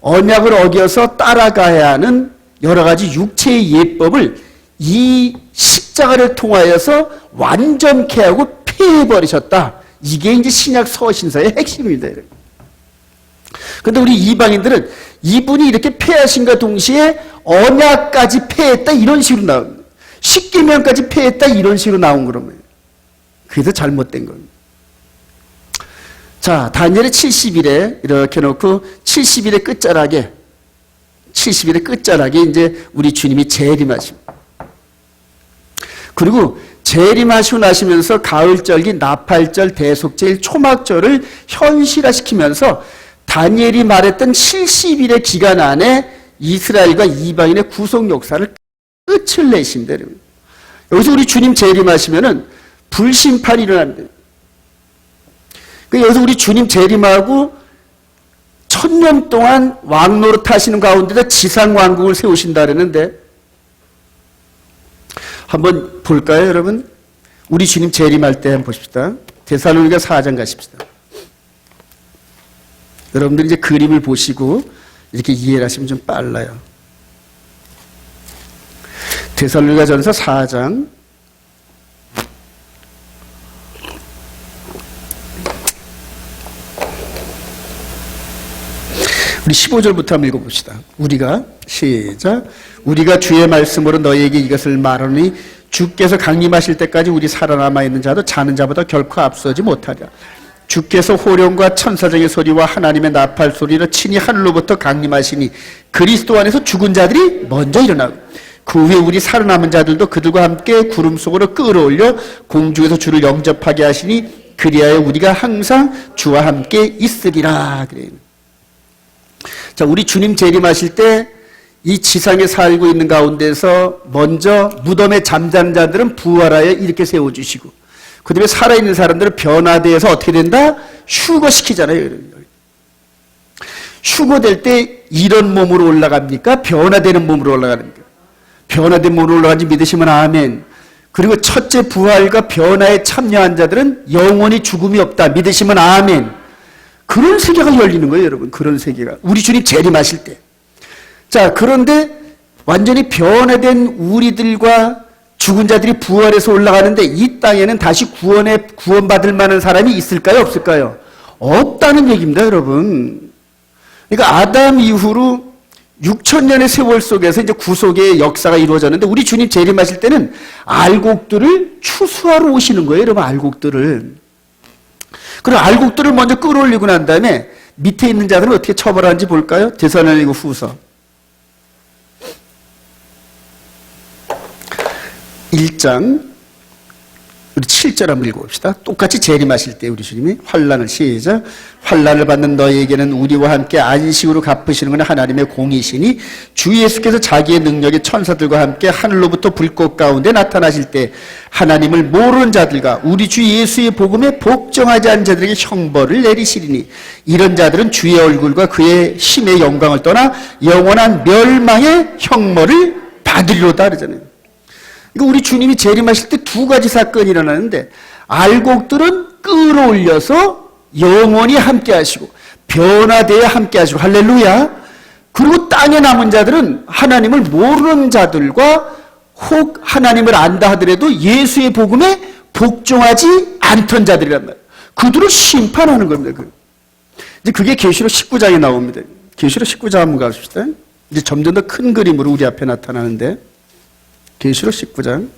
언약을 어겨서 따라가야 하는 여러 가지 육체의 예법을 이 십자가를 통하여서 완전케 하고 폐해버리셨다. 이게 이제 신약 서신서의 핵심입니다. 그런데 우리 이방인들은 이분이 이렇게 폐하신과 동시에 언약까지 폐했다 이런 식으로 나옵니다. 십계명까지 폐했다 이런 식으로 나온 거라면 그래서 잘못된 겁니다. 자, 다니엘의 70일에 이렇게 놓고 70일의 끝자락에 이제 우리 주님이 재림하십니다. 그리고 재림하시고 나시면서 가을절기, 나팔절, 대속절, 초막절을 현실화시키면서 다니엘이 말했던 70일의 기간 안에 이스라엘과 이방인의 구속 역사를 끝을 내십니다. 여러분. 여기서 우리 주님 재림하시면은 불심판이 일어난다. 여기서 우리 주님 재림하고 1000년 동안 왕노릇 하시는 가운데다 지상왕국을 세우신다 그랬는데 한번 볼까요, 여러분? 우리 주님 재림할 때 한번 보십시다. 데살로니가 4장 가십시다. 여러분들이 이제 그림을 보시고 이렇게 이해를 하시면 좀 빨라요. 데살로니가 전서 4장 우리 15절부터 한번 읽어봅시다. 우리가 시작. 우리가 주의 말씀으로 너희에게 이것을 말하니 주께서 강림하실 때까지 우리 살아남아 있는 자도 자는 자보다 결코 앞서지 못하리라. 주께서 호령과 천사장의 소리와 하나님의 나팔 소리로 친히 하늘로부터 강림하시니 그리스도 안에서 죽은 자들이 먼저 일어나고 그 후에 우리 살아남은 자들도 그들과 함께 구름 속으로 끌어올려 공중에서 주를 영접하게 하시니 그리하여 우리가 항상 주와 함께 있으리라. 그래요. 자, 우리 주님 재림하실 때 이 지상에 살고 있는 가운데서 먼저 무덤에 잠자는 자들은 부활하여 이렇게 세워주시고 그 다음에 살아있는 사람들은 변화되어서 어떻게 된다? 휴거시키잖아요. 휴거될 때 이런 몸으로 올라갑니까? 변화되는 몸으로 올라갑니까? 변화된 몸으로 올라간지 믿으시면 아멘. 그리고 첫째 부활과 변화에 참여한 자들은 영원히 죽음이 없다. 믿으시면 아멘. 그런 세계가 열리는 거예요, 여러분. 그런 세계가. 우리 주님 재림하실 때. 자, 그런데 완전히 변화된 우리들과 죽은 자들이 부활해서 올라가는데 이 땅에는 다시 구원받을 만한 사람이 있을까요? 없을까요? 없다는 얘기입니다, 여러분. 그러니까 아담 이후로 6000년의 세월 속에서 이제 구속의 역사가 이루어졌는데 우리 주님 재림하실 때는 알곡들을 추수하러 오시는 거예요, 여러분. 알곡들을. 그리고 알곡들을 먼저 끌어올리고 난 다음에 밑에 있는 자들은 어떻게 처벌하는지 볼까요? 데살로니가 후서 1장 우리 7절 한번 읽어봅시다. 똑같이 재림하실 때 우리 주님이 환난을 시작. 환난을 받는 너희에게는 우리와 함께 안식으로 갚으시는 건 하나님의 공이시니 주 예수께서 자기의 능력의 천사들과 함께 하늘로부터 불꽃 가운데 나타나실 때 하나님을 모르는 자들과 우리 주 예수의 복음에 복종하지 않은 자들에게 형벌을 내리시리니 이런 자들은 주의 얼굴과 그의 힘의 영광을 떠나 영원한 멸망의 형벌을 받으리로다 그러잖아요. 그러니까 우리 주님이 재림하실 때 두 가지 사건이 일어나는데 알곡들은 끌어올려서 영원히 함께 하시고 변화되어 함께 하시고 할렐루야. 그리고 땅에 남은 자들은 하나님을 모르는 자들과 혹 하나님을 안다 하더라도 예수의 복음에 복종하지 않던 자들이란 말이에요. 그들을 심판하는 겁니다. 이제 그게 계시록 19장에 나옵니다. 계시록 19장 한번 가봅시다. 이제 점점 더 큰 그림으로 우리 앞에 나타나는데 계시록 19장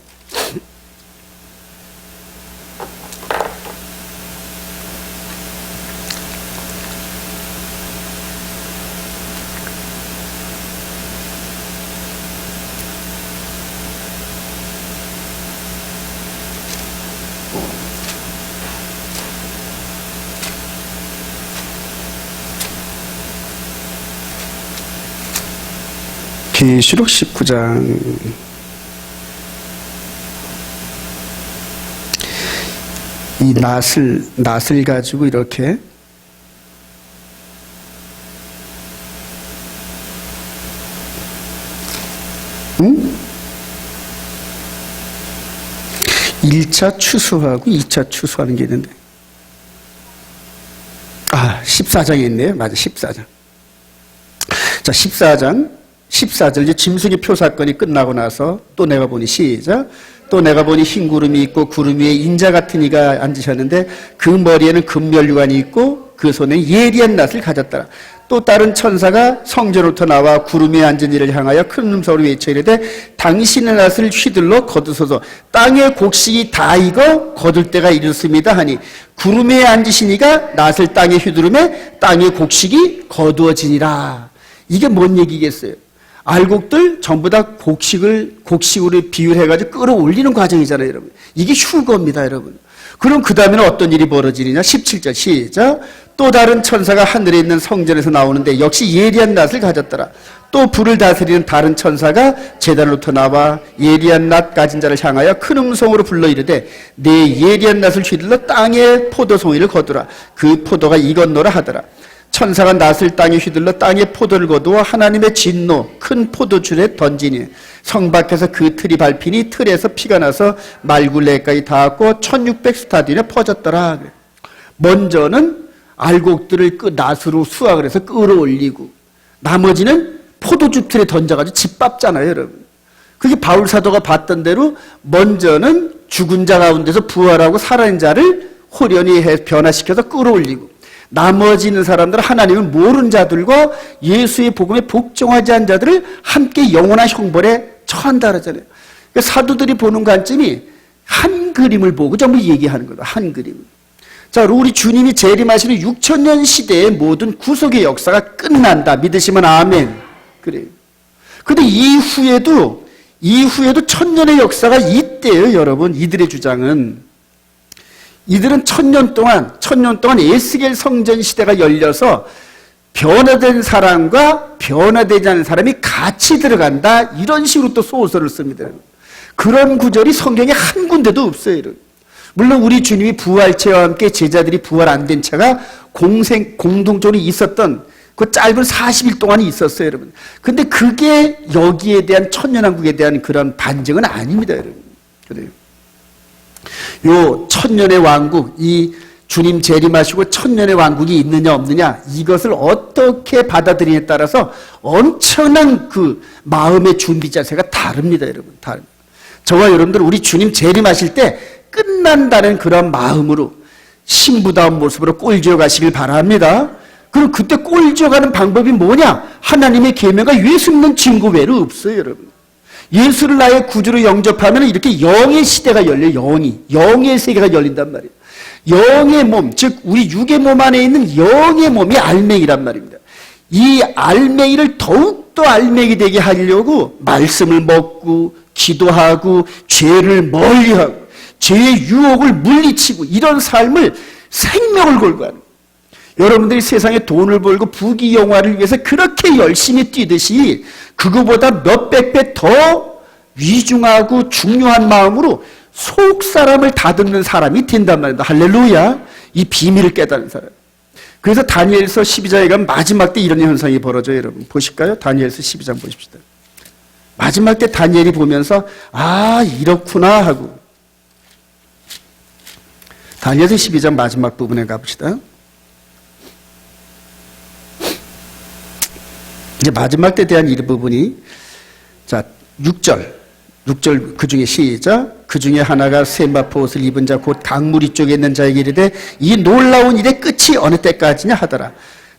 계시록 19장 이 낫을 가지고 이렇게 응? 1차 추수하고 2차 추수하는 게 있는데 14장에 있네요. 맞아, 14장. 자, 14절 이제 짐승의 표 사건이 끝나고 나서 또 내가 보니 시작. 또 내가 보니 흰 구름이 있고 구름 위에 인자 같은 이가 앉으셨는데 그 머리에는 금면류관이 있고 그 손에 예리한 낫을 가졌더라. 또 다른 천사가 성전으로부터 나와 구름 위에 앉은 이를 향하여 큰 음성으로 외쳐 이르되 당신의 낫을 휘둘러 거두소서. 땅의 곡식이 다 익어 거둘 때가 이르렀습니다 하니 구름 위에 앉으신 이가 낫을 땅에 휘두르매 땅의 곡식이 거두어지니라. 이게 뭔 얘기겠어요? 알곡들 전부 다 곡식으로 비율해가지고 끌어올리는 과정이잖아요, 여러분. 이게 휴거입니다, 여러분. 그럼 그 다음에는 어떤 일이 벌어지느냐? 17절 시작. 또 다른 천사가 하늘에 있는 성전에서 나오는데 역시 예리한 낫을 가졌더라. 또 불을 다스리는 다른 천사가 제단으로부터 나와 예리한 낫 가진 자를 향하여 큰 음성으로 불러 이르되 내 예리한 낫을 휘둘러 땅에 포도송이를 거두라. 그 포도가 익었노라 하더라. 천사가 낫을 땅에 휘둘러 땅에 포도를 거두어 하나님의 진노 큰 포도줄에 던지니 성 밖에서 그 틀이 밟히니 틀에서 피가 나서 말굴레까지 닿았고 1600스타디에 퍼졌더라. 먼저는 알곡들을 낫으로 수확을 해서 끌어올리고 나머지는 포도주 틀에 던져가지고 짓밟잖아요, 여러분. 그게 바울 사도가 봤던 대로 먼저는 죽은 자 가운데서 부활하고 살아있는 자를 호련히 변화시켜서 끌어올리고 나머지는 사람들은 하나님을 모르는 자들과 예수의 복음에 복종하지 않은 자들을 함께 영원한 형벌에 처한다 그러잖아요. 그러니까 사도들이 보는 관점이 한 그림을 보고 전부 얘기하는 거다. 한 그림. 자, 우리 주님이 재림하시는 6,000년 시대의 모든 구속의 역사가 끝난다. 믿으시면 아멘. 그래요. 근데 이후에도 1000년의 역사가 있대요, 여러분. 이들의 주장은. 이들은 1000년 동안 에스겔 성전 시대가 열려서 변화된 사람과 변화되지 않은 사람이 같이 들어간다. 이런 식으로 또 소설을 씁니다. 그런 구절이 성경에 한 군데도 없어요, 여러분. 물론 우리 주님이 부활체와 함께 제자들이 부활 안 된 채가 공동적으로 있었던 그 짧은 40일 동안이 있었어요, 여러분. 근데 그게 여기에 대한 천년왕국에 대한 그런 반증은 아닙니다, 여러분. 그래요. 요 천년의 왕국, 이 주님 재림하시고 천년의 왕국이 있느냐 없느냐 이것을 어떻게 받아들이냐에 따라서 엄청난 그 마음의 준비 자세가 다릅니다, 여러분. 다릅니다. 저와 여러분들 우리 주님 재림하실 때 끝난다는 그런 마음으로 신부다운 모습으로 꼴지어 가시길 바랍니다. 그럼 그때 꼴지어 가는 방법이 뭐냐? 하나님의 계명과 예수 믿는 증거 외로 없어요, 여러분. 예수를 나의 구주로 영접하면 이렇게 영의 시대가 열려요. 영의 세계가 열린단 말이에요. 영의 몸, 즉 우리 육의 몸 안에 있는 영의 몸이 알맹이란 말입니다. 이 알맹이를 더욱더 알맹이 되게 하려고 말씀을 먹고 기도하고 죄를 멀리하고 죄의 유혹을 물리치고 이런 삶을 생명을 걸고 하는 거예요. 여러분들이 세상에 돈을 벌고 부귀영화를 위해서 그렇게 열심히 뛰듯이 그거보다 몇백 배 더 위중하고 중요한 마음으로 속 사람을 다듬는 사람이 된단 말입니다. 할렐루야. 이 비밀을 깨달은 사람. 그래서 다니엘서 12장에 가면 마지막 때 이런 현상이 벌어져요. 여러분 보실까요? 다니엘서 12장 보십시다. 마지막 때 다니엘이 보면서 아 이렇구나 하고 다니엘서 12장 마지막 부분에 가봅시다. 이제 마지막 때에 대한 이 부분이 자 6절 그 중에 시작 그 중에 하나가 세마포 옷을 입은 자 곧 강물 위쪽에 있는 자에게 이르되 이 놀라운 일의 끝이 어느 때까지냐 하더라.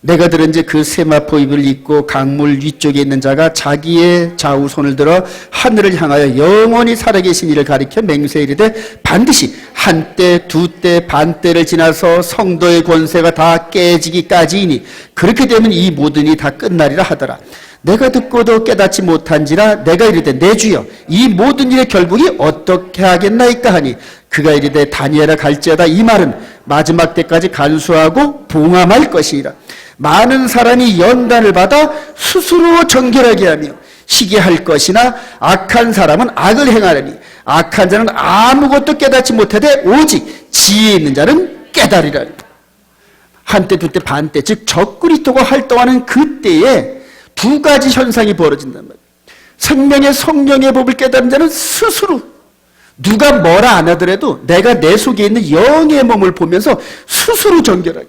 내가 들은즉 그 세마포 입을 입고 강물 위쪽에 있는 자가 자기의 좌우 손을 들어 하늘을 향하여 영원히 살아계신 이를 가리켜 맹세해 이르되 반드시 한때 두때 반때를 지나서 성도의 권세가 다 깨지기까지이니 그렇게 되면 이 모든 일이 다 끝나리라 하더라. 내가 듣고도 깨닫지 못한지라 내가 이르되 내 주여 이 모든 일의 결국이 어떻게 하겠나이까 하니 그가 이르되 다니엘아 갈지어다 이 말은 마지막 때까지 간수하고 봉함할 것이라. 많은 사람이 연단을 받아 스스로 정결하게 하며 시기할 것이나 악한 사람은 악을 행하려니 악한 자는 아무것도 깨닫지 못하되 오직 지혜 있는 자는 깨달으리라. 한때 두때 반때 즉 적그리스도가 활동하는 그때에 두 가지 현상이 벌어진단 말이에요. 생명의 성령의 법을 깨달은 자는 스스로 누가 뭐라 안 하더라도 내가 내 속에 있는 영의 몸을 보면서 스스로 정결하게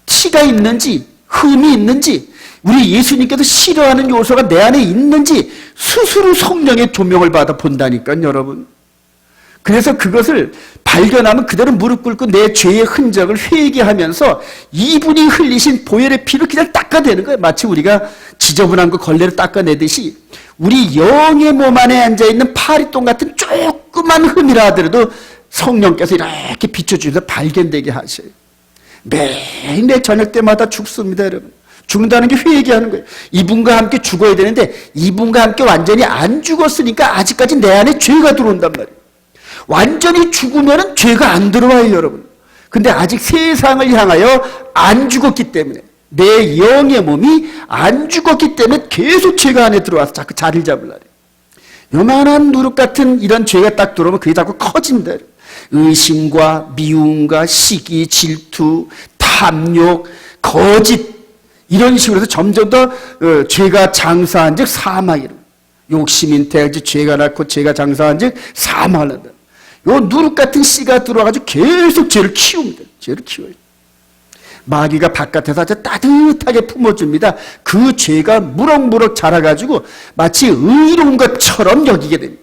티가 있는지 흠이 있는지 우리 예수님께서 싫어하는 요소가 내 안에 있는지 스스로 성령의 조명을 받아 본다니까요, 여러분. 그래서 그것을 발견하면 그대로 무릎 꿇고 내 죄의 흔적을 회개하면서 이분이 흘리신 보혈의 피를 그냥 닦아내는 거예요. 마치 우리가 지저분한 거 걸레로 닦아내듯이 우리 영의 몸 안에 앉아있는 파리똥 같은 조그만 흠이라 하더라도 성령께서 이렇게 비춰주셔서 발견되게 하셔요. 매일 저녁 때마다 죽습니다, 여러분. 죽는다는 게 회개하는 거예요. 이분과 함께 죽어야 되는데 이분과 함께 완전히 안 죽었으니까 아직까지 내 안에 죄가 들어온단 말이에요. 완전히 죽으면 죄가 안 들어와요, 여러분. 근데 아직 세상을 향하여 안 죽었기 때문에 내 영의 몸이 안 죽었기 때문에 계속 죄가 안에 들어와서 자꾸 자리를 잡으려고. 요만한 누룩 같은 이런 죄가 딱 들어오면 그게 자꾸 커진다. 의심과 미움과 시기, 질투, 탐욕, 거짓 이런 식으로 해서 점점 더 죄가 장사한 즉 사망이라. 욕심인 태야지 죄가 낳고 죄가 장사한 즉 사망을 한다. 요 누룩 같은 씨가 들어와가지고 계속 죄를 키웁니다. 죄를 키워요. 마귀가 바깥에서 아주 따뜻하게 품어줍니다. 그 죄가 무럭무럭 자라가지고 마치 의로운 것처럼 여기게 됩니다.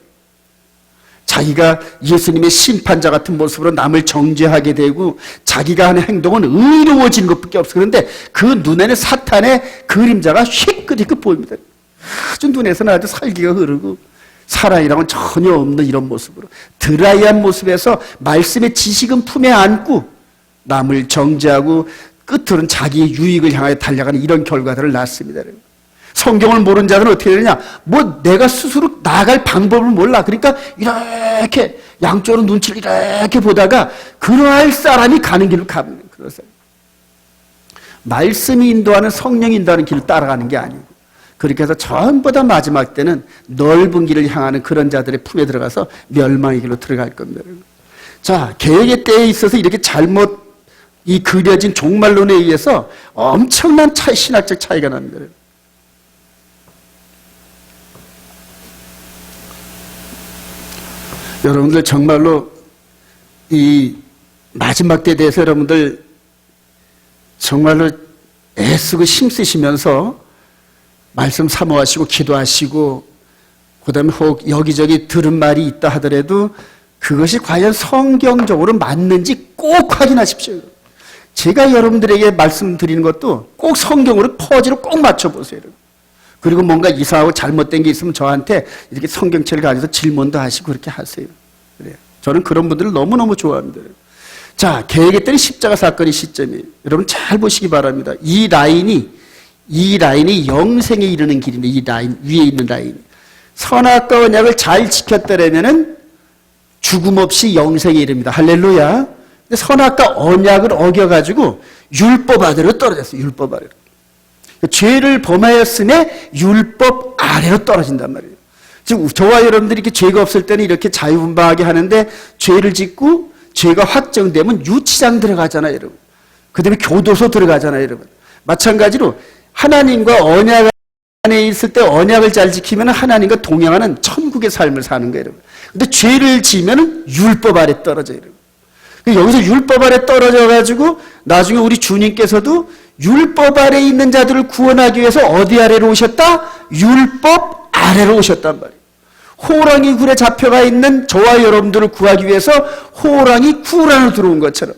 자기가 예수님의 심판자 같은 모습으로 남을 정죄하게 되고 자기가 하는 행동은 의로워지는 것밖에 없어. 그런데 그 눈에는 사탄의 그림자가 휘끗휘끗 보입니다. 아주 눈에서는 아주 살기가 흐르고 사랑이랑은 전혀 없는 이런 모습으로 드라이한 모습에서 말씀의 지식은 품에 안고 남을 정죄하고 끝으로는 자기의 유익을 향하여 달려가는 이런 결과들을 낳습니다. 성경을 모르는 자들은 어떻게 되느냐? 뭐 내가 스스로 나아갈 방법을 몰라. 그러니까 이렇게 양쪽으로 눈치를 이렇게 보다가 그러할 사람이 가는 길을 가는 그런 사람. 말씀이 인도하는 성령이 인도하는 길을 따라가는 게 아니고 그렇게 해서 전부 다 마지막 때는 넓은 길을 향하는 그런 자들의 품에 들어가서 멸망의 길로 들어갈 겁니다. 자, 개혁의 때에 있어서 이렇게 잘못 이 그려진 종말론에 의해서 엄청난 신학적 차이가 납니다. 여러분들 정말로 이 마지막 때에 대해서 여러분들 정말로 애쓰고 힘쓰시면서 말씀 사모하시고 기도하시고 그다음에 혹 여기저기 들은 말이 있다 하더라도 그것이 과연 성경적으로 맞는지 꼭 확인하십시오. 제가 여러분들에게 말씀드리는 것도 꼭 성경으로 퍼즐을 꼭 맞춰보세요. 그리고 뭔가 이상하고 잘못된 게 있으면 저한테 이렇게 성경책을 가져서 질문도 하시고 그렇게 하세요. 그래요. 저는 그런 분들을 너무너무 좋아합니다. 자, 개혁의 때는 십자가 사건의 시점이에요. 여러분 잘 보시기 바랍니다. 이 라인이 영생에 이르는 길인데 이 라인, 위에 있는 라인이. 선악과 언약을 잘 지켰더라면은 죽음 없이 영생에 이릅니다. 할렐루야. 근데 선악과 언약을 어겨가지고 율법 아래로 떨어졌어요. 율법 아래로. 죄를 범하였음에 율법 아래로 떨어진단 말이에요. 지금 저와 여러분들이 이렇게 죄가 없을 때는 이렇게 자유분방하게 하는데 죄를 짓고 죄가 확정되면 유치장 들어가잖아요, 여러분. 그 다음에 교도소 들어가잖아요, 여러분. 마찬가지로 하나님과 언약 안에 있을 때 언약을 잘 지키면 하나님과 동행하는 천국의 삶을 사는 거예요, 여러분. 근데 죄를 지으면 율법 아래 떨어져요, 여러분. 여기서 율법 아래 떨어져가지고 나중에 우리 주님께서도 율법 아래 있는 자들을 구원하기 위해서 어디 아래로 오셨다? 율법 아래로 오셨단 말이에요. 호랑이 굴에 잡혀가 있는 저와 여러분들을 구하기 위해서 호랑이 굴 안으로 들어온 것처럼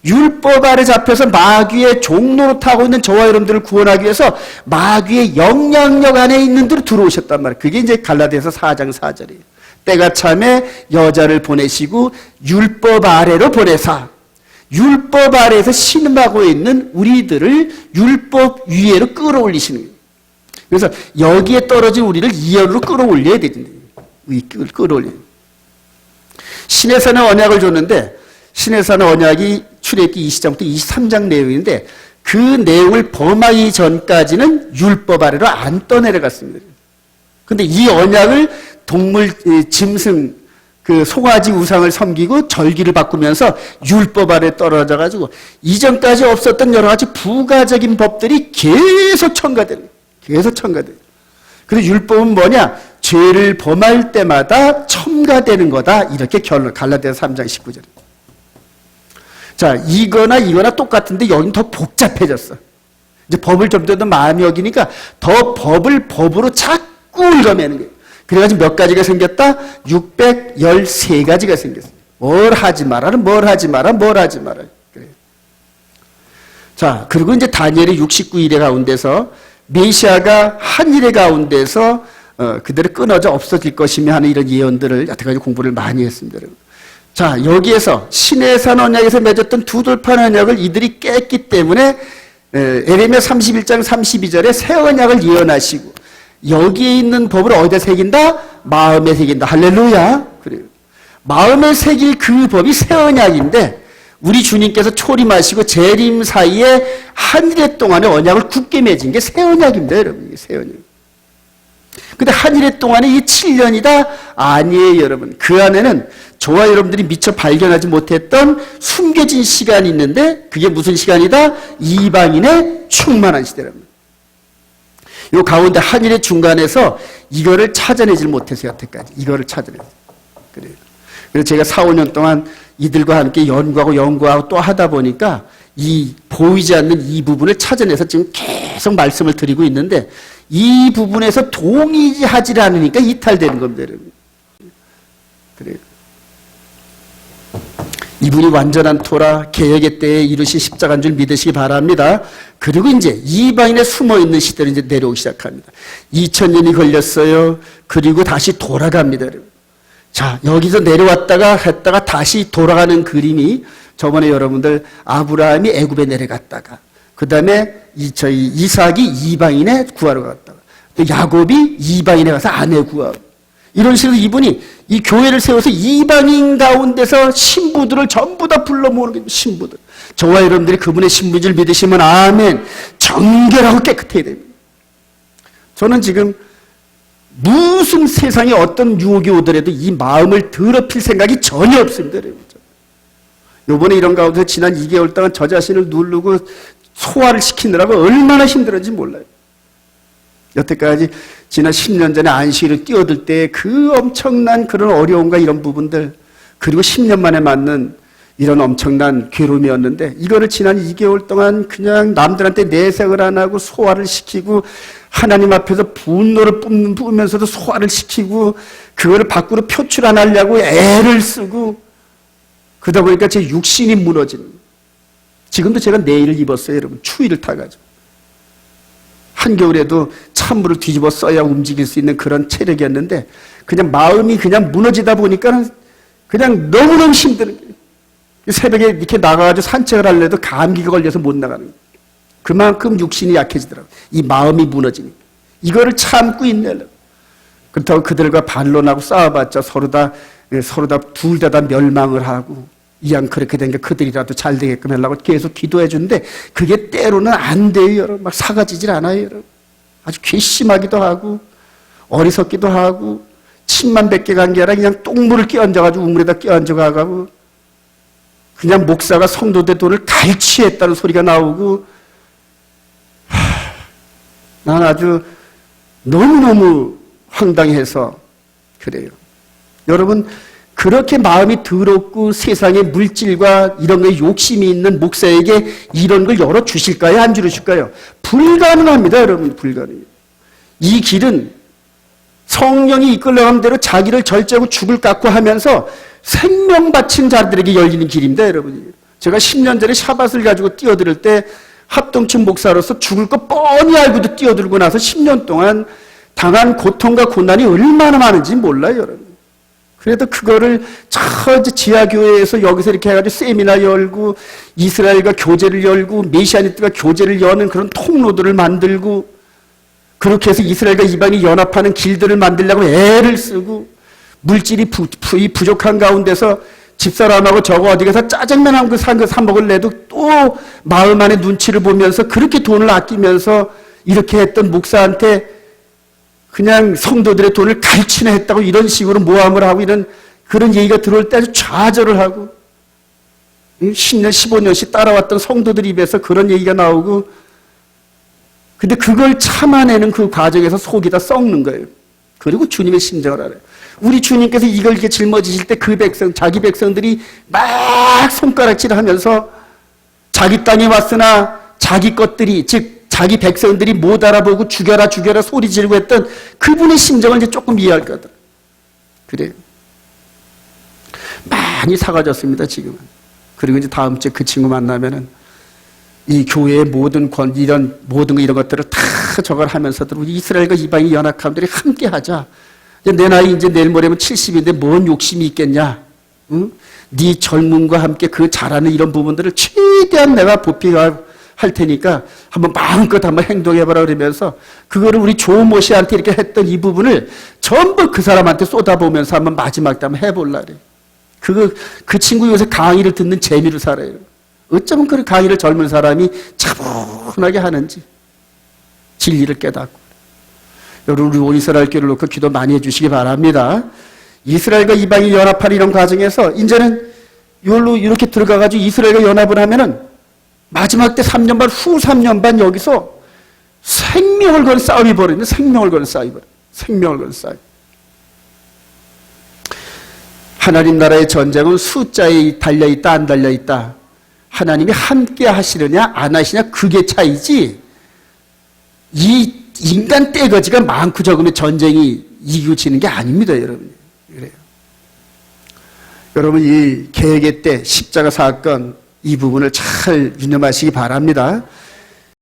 율법 아래 잡혀서 마귀의 종로로 타고 있는 저와 여러분들을 구원하기 위해서 마귀의 영향력 안에 있는 데로 들어오셨단 말이에요. 그게 이제 갈라디아서 4장 4절이에요. 때가 참에 여자를 보내시고 율법 아래로 보내사 율법 아래에서 신음하고 있는 우리들을 율법 위에로 끌어올리시는 거예요. 그래서 여기에 떨어진 우리를 2열로 끌어올려야 되거든요. 끌어올려요. 신의 산의 언약을 줬는데 신의 산의 언약이 출애굽기 20장부터 23장 내용인데 그 내용을 범하기 전까지는 율법 아래로 안 떠내려갔습니다. 그런데 이 언약을 동물, 짐승, 그 송아지 우상을 섬기고 절기를 바꾸면서 율법 아래 떨어져가지고 이전까지 없었던 여러 가지 부가적인 법들이 계속 첨가돼요. 계속 첨가돼요. 그래서 율법은 뭐냐? 죄를 범할 때마다 첨가되는 거다. 이렇게 갈라디아서 3장 19절. 자, 이거나 똑같은데 여긴 더 복잡해졌어. 이제 법을 좀 더 마음이 여기니까 더 법을 법으로 자꾸 읽어내는 거예요. 그래가지고 몇 가지가 생겼다? 613가지가 생겼어요. 뭘 하지 마라는 뭘 하지 마라, 뭘 하지 마라. 그래요. 자, 그리고 이제 다니엘의 69일의 가운데서 메시아가 한 일의 가운데서 그대로 끊어져 없어질 것이며 하는 이런 예언들을 여태까지 공부를 많이 했습니다. 자, 여기에서 신의 산 언약에서 맺었던 두 돌판 언약을 이들이 깼기 때문에 에레미야 31장 32절에 새 언약을 예언하시고 여기에 있는 법을 어디다 새긴다? 마음에 새긴다. 할렐루야. 그래요. 마음에 새길 그 법이 새 언약인데 우리 주님께서 초림하시고 재림 사이에 한 해 동안의 언약을 굳게 맺은 게 새 언약입니다, 여러분. 새 언약. 근데 한 일 동안에 이 7년이다? 아니에요, 여러분. 그 안에는 저와 여러분들이 미처 발견하지 못했던 숨겨진 시간이 있는데 그게 무슨 시간이다? 이방인의 충만한 시대랍니다. 요 가운데 한 일의 중간에서 이거를 찾아내질 못했어요, 여태까지. 이거를 찾아내요. 그래요. 그래서 제가 4, 5년 동안 이들과 함께 연구하고 또 하다 보니까 이 보이지 않는 이 부분을 찾아내서 지금 계속 말씀을 드리고 있는데 이 부분에서 동의하지 않으니까 이탈되는 겁니다, 여러분. 그래요. 이분이 완전한 토라 개혁의 때에 이루신 십자가인 줄 믿으시기 바랍니다. 그리고 이제 이방인에 숨어 있는 시대로 이제 내려오기 시작합니다. 2000년이 걸렸어요. 그리고 다시 돌아갑니다, 여러분. 자, 여기서 내려왔다가 했다가 다시 돌아가는 그림이 저번에 여러분들 아브라함이 애굽에 내려갔다가 그다음에 이삭이 이방인에 구하러 갔다가 또 야곱이 이방인에 가서 아내 구하고 이런 식으로 이분이 이 교회를 세워서 이방인 가운데서 신부들을 전부 다 불러 모으는 게 신부들. 저와 여러분들이 그분의 신부를 믿으시면 아멘. 정결하고 깨끗해야 됩니다. 저는 지금 무슨 세상에 어떤 유혹이 오더라도 이 마음을 더럽힐 생각이 전혀 없습니다, 여러분. 요번에 이런 가운데 지난 2개월 동안 저 자신을 누르고 소화를 시키느라고 얼마나 힘들었는지 몰라요. 여태까지 지난 10년 전에 안식일을 뛰어들 때 그 엄청난 그런 어려움과 이런 부분들 그리고 10년 만에 맞는 이런 엄청난 괴로움이었는데 이거를 지난 2개월 동안 그냥 남들한테 내색을 안 하고 소화를 시키고 하나님 앞에서 분노를 뿜으면서도 소화를 시키고 그거를 밖으로 표출 안 하려고 애를 쓰고 그러다 보니까 제 육신이 무너지는 지금도 제가 내일을 입었어요, 여러분. 추위를 타가지고. 한겨울에도 찬물을 뒤집어 써야 움직일 수 있는 그런 체력이었는데 그냥 마음이 그냥 무너지다 보니까 그냥 너무너무 힘드는 거예요. 새벽에 이렇게 나가가지고 산책을 하려도 감기가 걸려서 못 나가는 거예요. 그만큼 육신이 약해지더라고요. 이 마음이 무너지니까. 이거를 참고 있네요. 그렇다고 그들과 반론하고 싸워봤자 서로 다 둘 다 멸망을 하고 이왕 그렇게 된 게 그들이라도 잘 되게끔 하려고 계속 기도해 주는데 그게 때로는 안 돼요, 여러분. 막 사가지질 않아요, 여러분. 아주 괘씸하기도 하고 어리석기도 하고 침만 뱉게 간 게 아니라 그냥 똥물을 끼얹어가지고 우물에다 끼얹어가고 그냥 목사가 성도들 돈을 갈취했다는 소리가 나오고 난 아주 너무너무 황당해서 그래요. 여러분 그렇게 마음이 더럽고 세상의 물질과 이런 거에 욕심이 있는 목사에게 이런 걸 열어주실까요? 안 주실까요? 불가능합니다, 여러분. 불가능해요. 이 길은 성령이 이끌려가는 대로 자기를 절제하고 죽을 깎고 하면서 생명 바친 자들에게 열리는 길입니다, 여러분. 제가 10년 전에 샤밧을 가지고 뛰어들 때 합동층 목사로서 죽을 거 뻔히 알고도 뛰어들고 나서 10년 동안 당한 고통과 고난이 얼마나 많은지 몰라요, 여러분. 그래도 그거를 저 지하교회에서 여기서 이렇게 해가지고 세미나 열고 이스라엘과 교제를 열고 메시아니트가 교제를 여는 그런 통로들을 만들고 그렇게 해서 이스라엘과 이방이 연합하는 길들을 만들려고 애를 쓰고 물질이 부족한 가운데서 집사람하고 저거 어디 가서 짜장면 한 그릇 사 먹을래도 또 마음 안에 눈치를 보면서 그렇게 돈을 아끼면서 이렇게 했던 목사한테 그냥 성도들의 돈을 갈취나 했다고 이런 식으로 모함을 하고 이런 그런 얘기가 들어올 때 아주 좌절을 하고 10년, 15년씩 따라왔던 성도들 입에서 그런 얘기가 나오고 근데 그걸 참아내는 그 과정에서 속이 다 썩는 거예요. 그리고 주님의 심정을 알아요. 우리 주님께서 이걸 이렇게 짊어지실 때 그 백성, 자기 백성들이 막 손가락질 하면서 자기 땅에 왔으나 자기 것들이 즉 자기 백성들이 못 알아보고 죽여라 죽여라 소리 지르고 했던 그분의 심정을 이제 조금 이해할 거다. 그래요. 많이 사가졌습니다, 지금은. 그리고 이제 다음 주에 그 친구 만나면은 이 교회의 모든 이런 것들을 다 저걸 하면서도 우리 이스라엘과 이방인 연합함들이 함께 하자. 내 나이 이제 내일 모레면 70인데 뭔 욕심이 있겠냐? 응? 네 젊음과 함께 그 잘하는 이런 부분들을 최대한 내가 보필할 테니까 한번 마음껏 한번 행동해봐라 그러면서 그거를 우리 조모 씨한테 이렇게 했던 이 부분을 전부 그 사람한테 쏟아보면서 한번 마지막 때 한번 해볼라 그래. 그 친구 요새 강의를 듣는 재미로 살아요. 어쩌면 그 강의를 젊은 사람이 차분하게 하는지 진리를 깨닫고 여러분 우리 온 이스라엘 교회를 놓고 기도 많이 해주시기 바랍니다. 이스라엘과 이방이 연합하는 이런 과정에서 이제는 이렇게 들어가가지고 이스라엘과 연합을 하면은 마지막 때 3년 반, 후 3년 반 여기서 생명을 건 싸움이 벌어지는 생명을 건 싸움. 하나님 나라의 전쟁은 숫자에 달려있다 안 달려있다. 하나님이 함께 하시느냐 안 하시냐 그게 차이지. 이 인간 떼거지가 많고 적으면 전쟁이 이기고 지는 게 아닙니다, 여러분. 그래요. 여러분 이 개혁의 때 십자가 사건 이 부분을 잘 유념하시기 바랍니다.